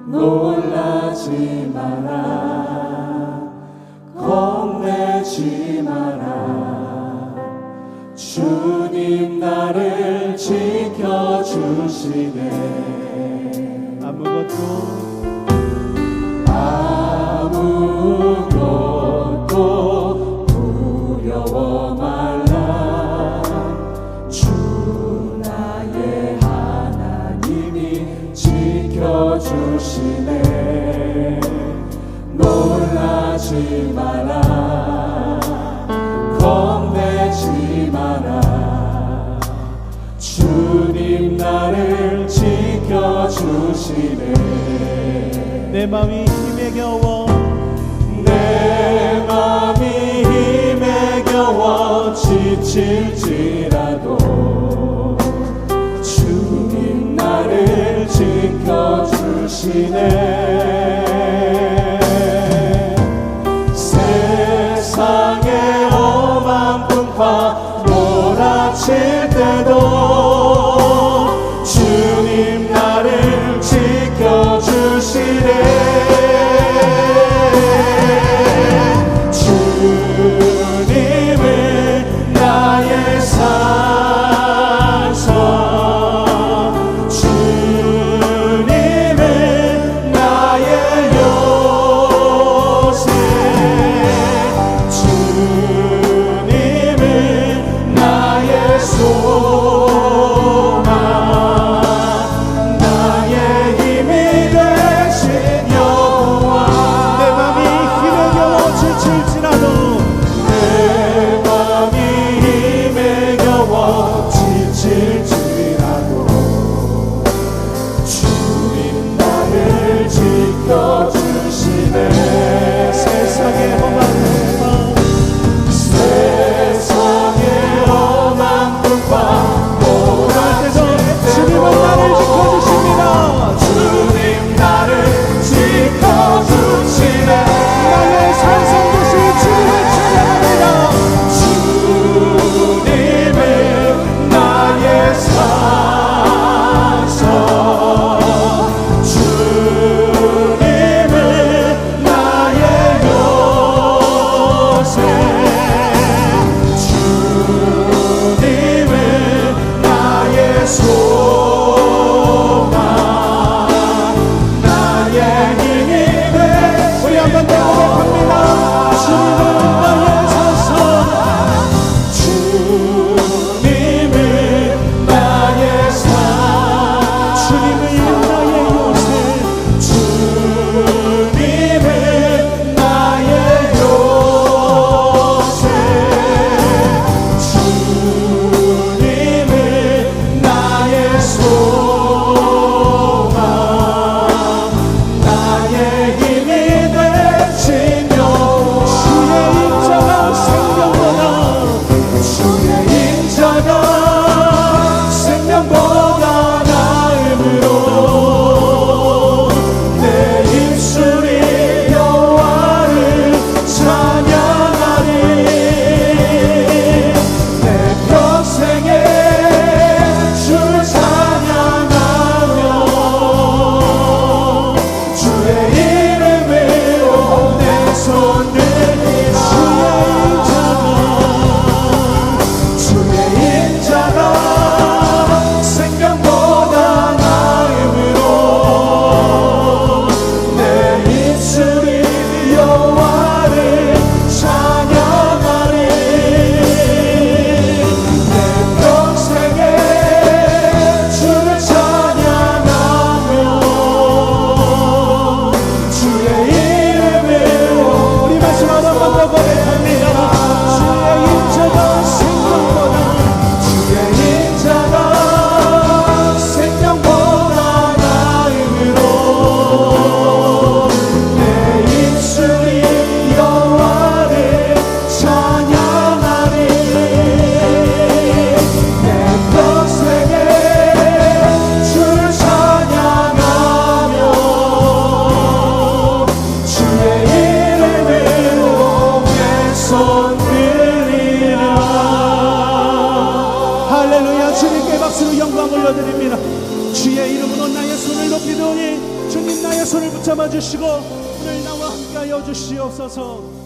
놀라지 마라, 겁내지 마라. 주님 나를 지켜주시네. 아무것도 두려워 말라. 주 나의 하나님이 지켜주시네. 놀라지 마라, 겁내지 마라. 주님 나를 지켜주시네. 내 맘이 힘에 겨워 내 맘이 힘에 겨워 지칠지라도 주님 나를 지켜주시네. 세상의 험한 풍파 몰아칠 때도 주님 나를 지켜주시네. 주님을 나의 산성, 주님을 기도하니 주님 나의 손을 붙잡아 주시고 오늘 나와 함께하여 주시옵소서.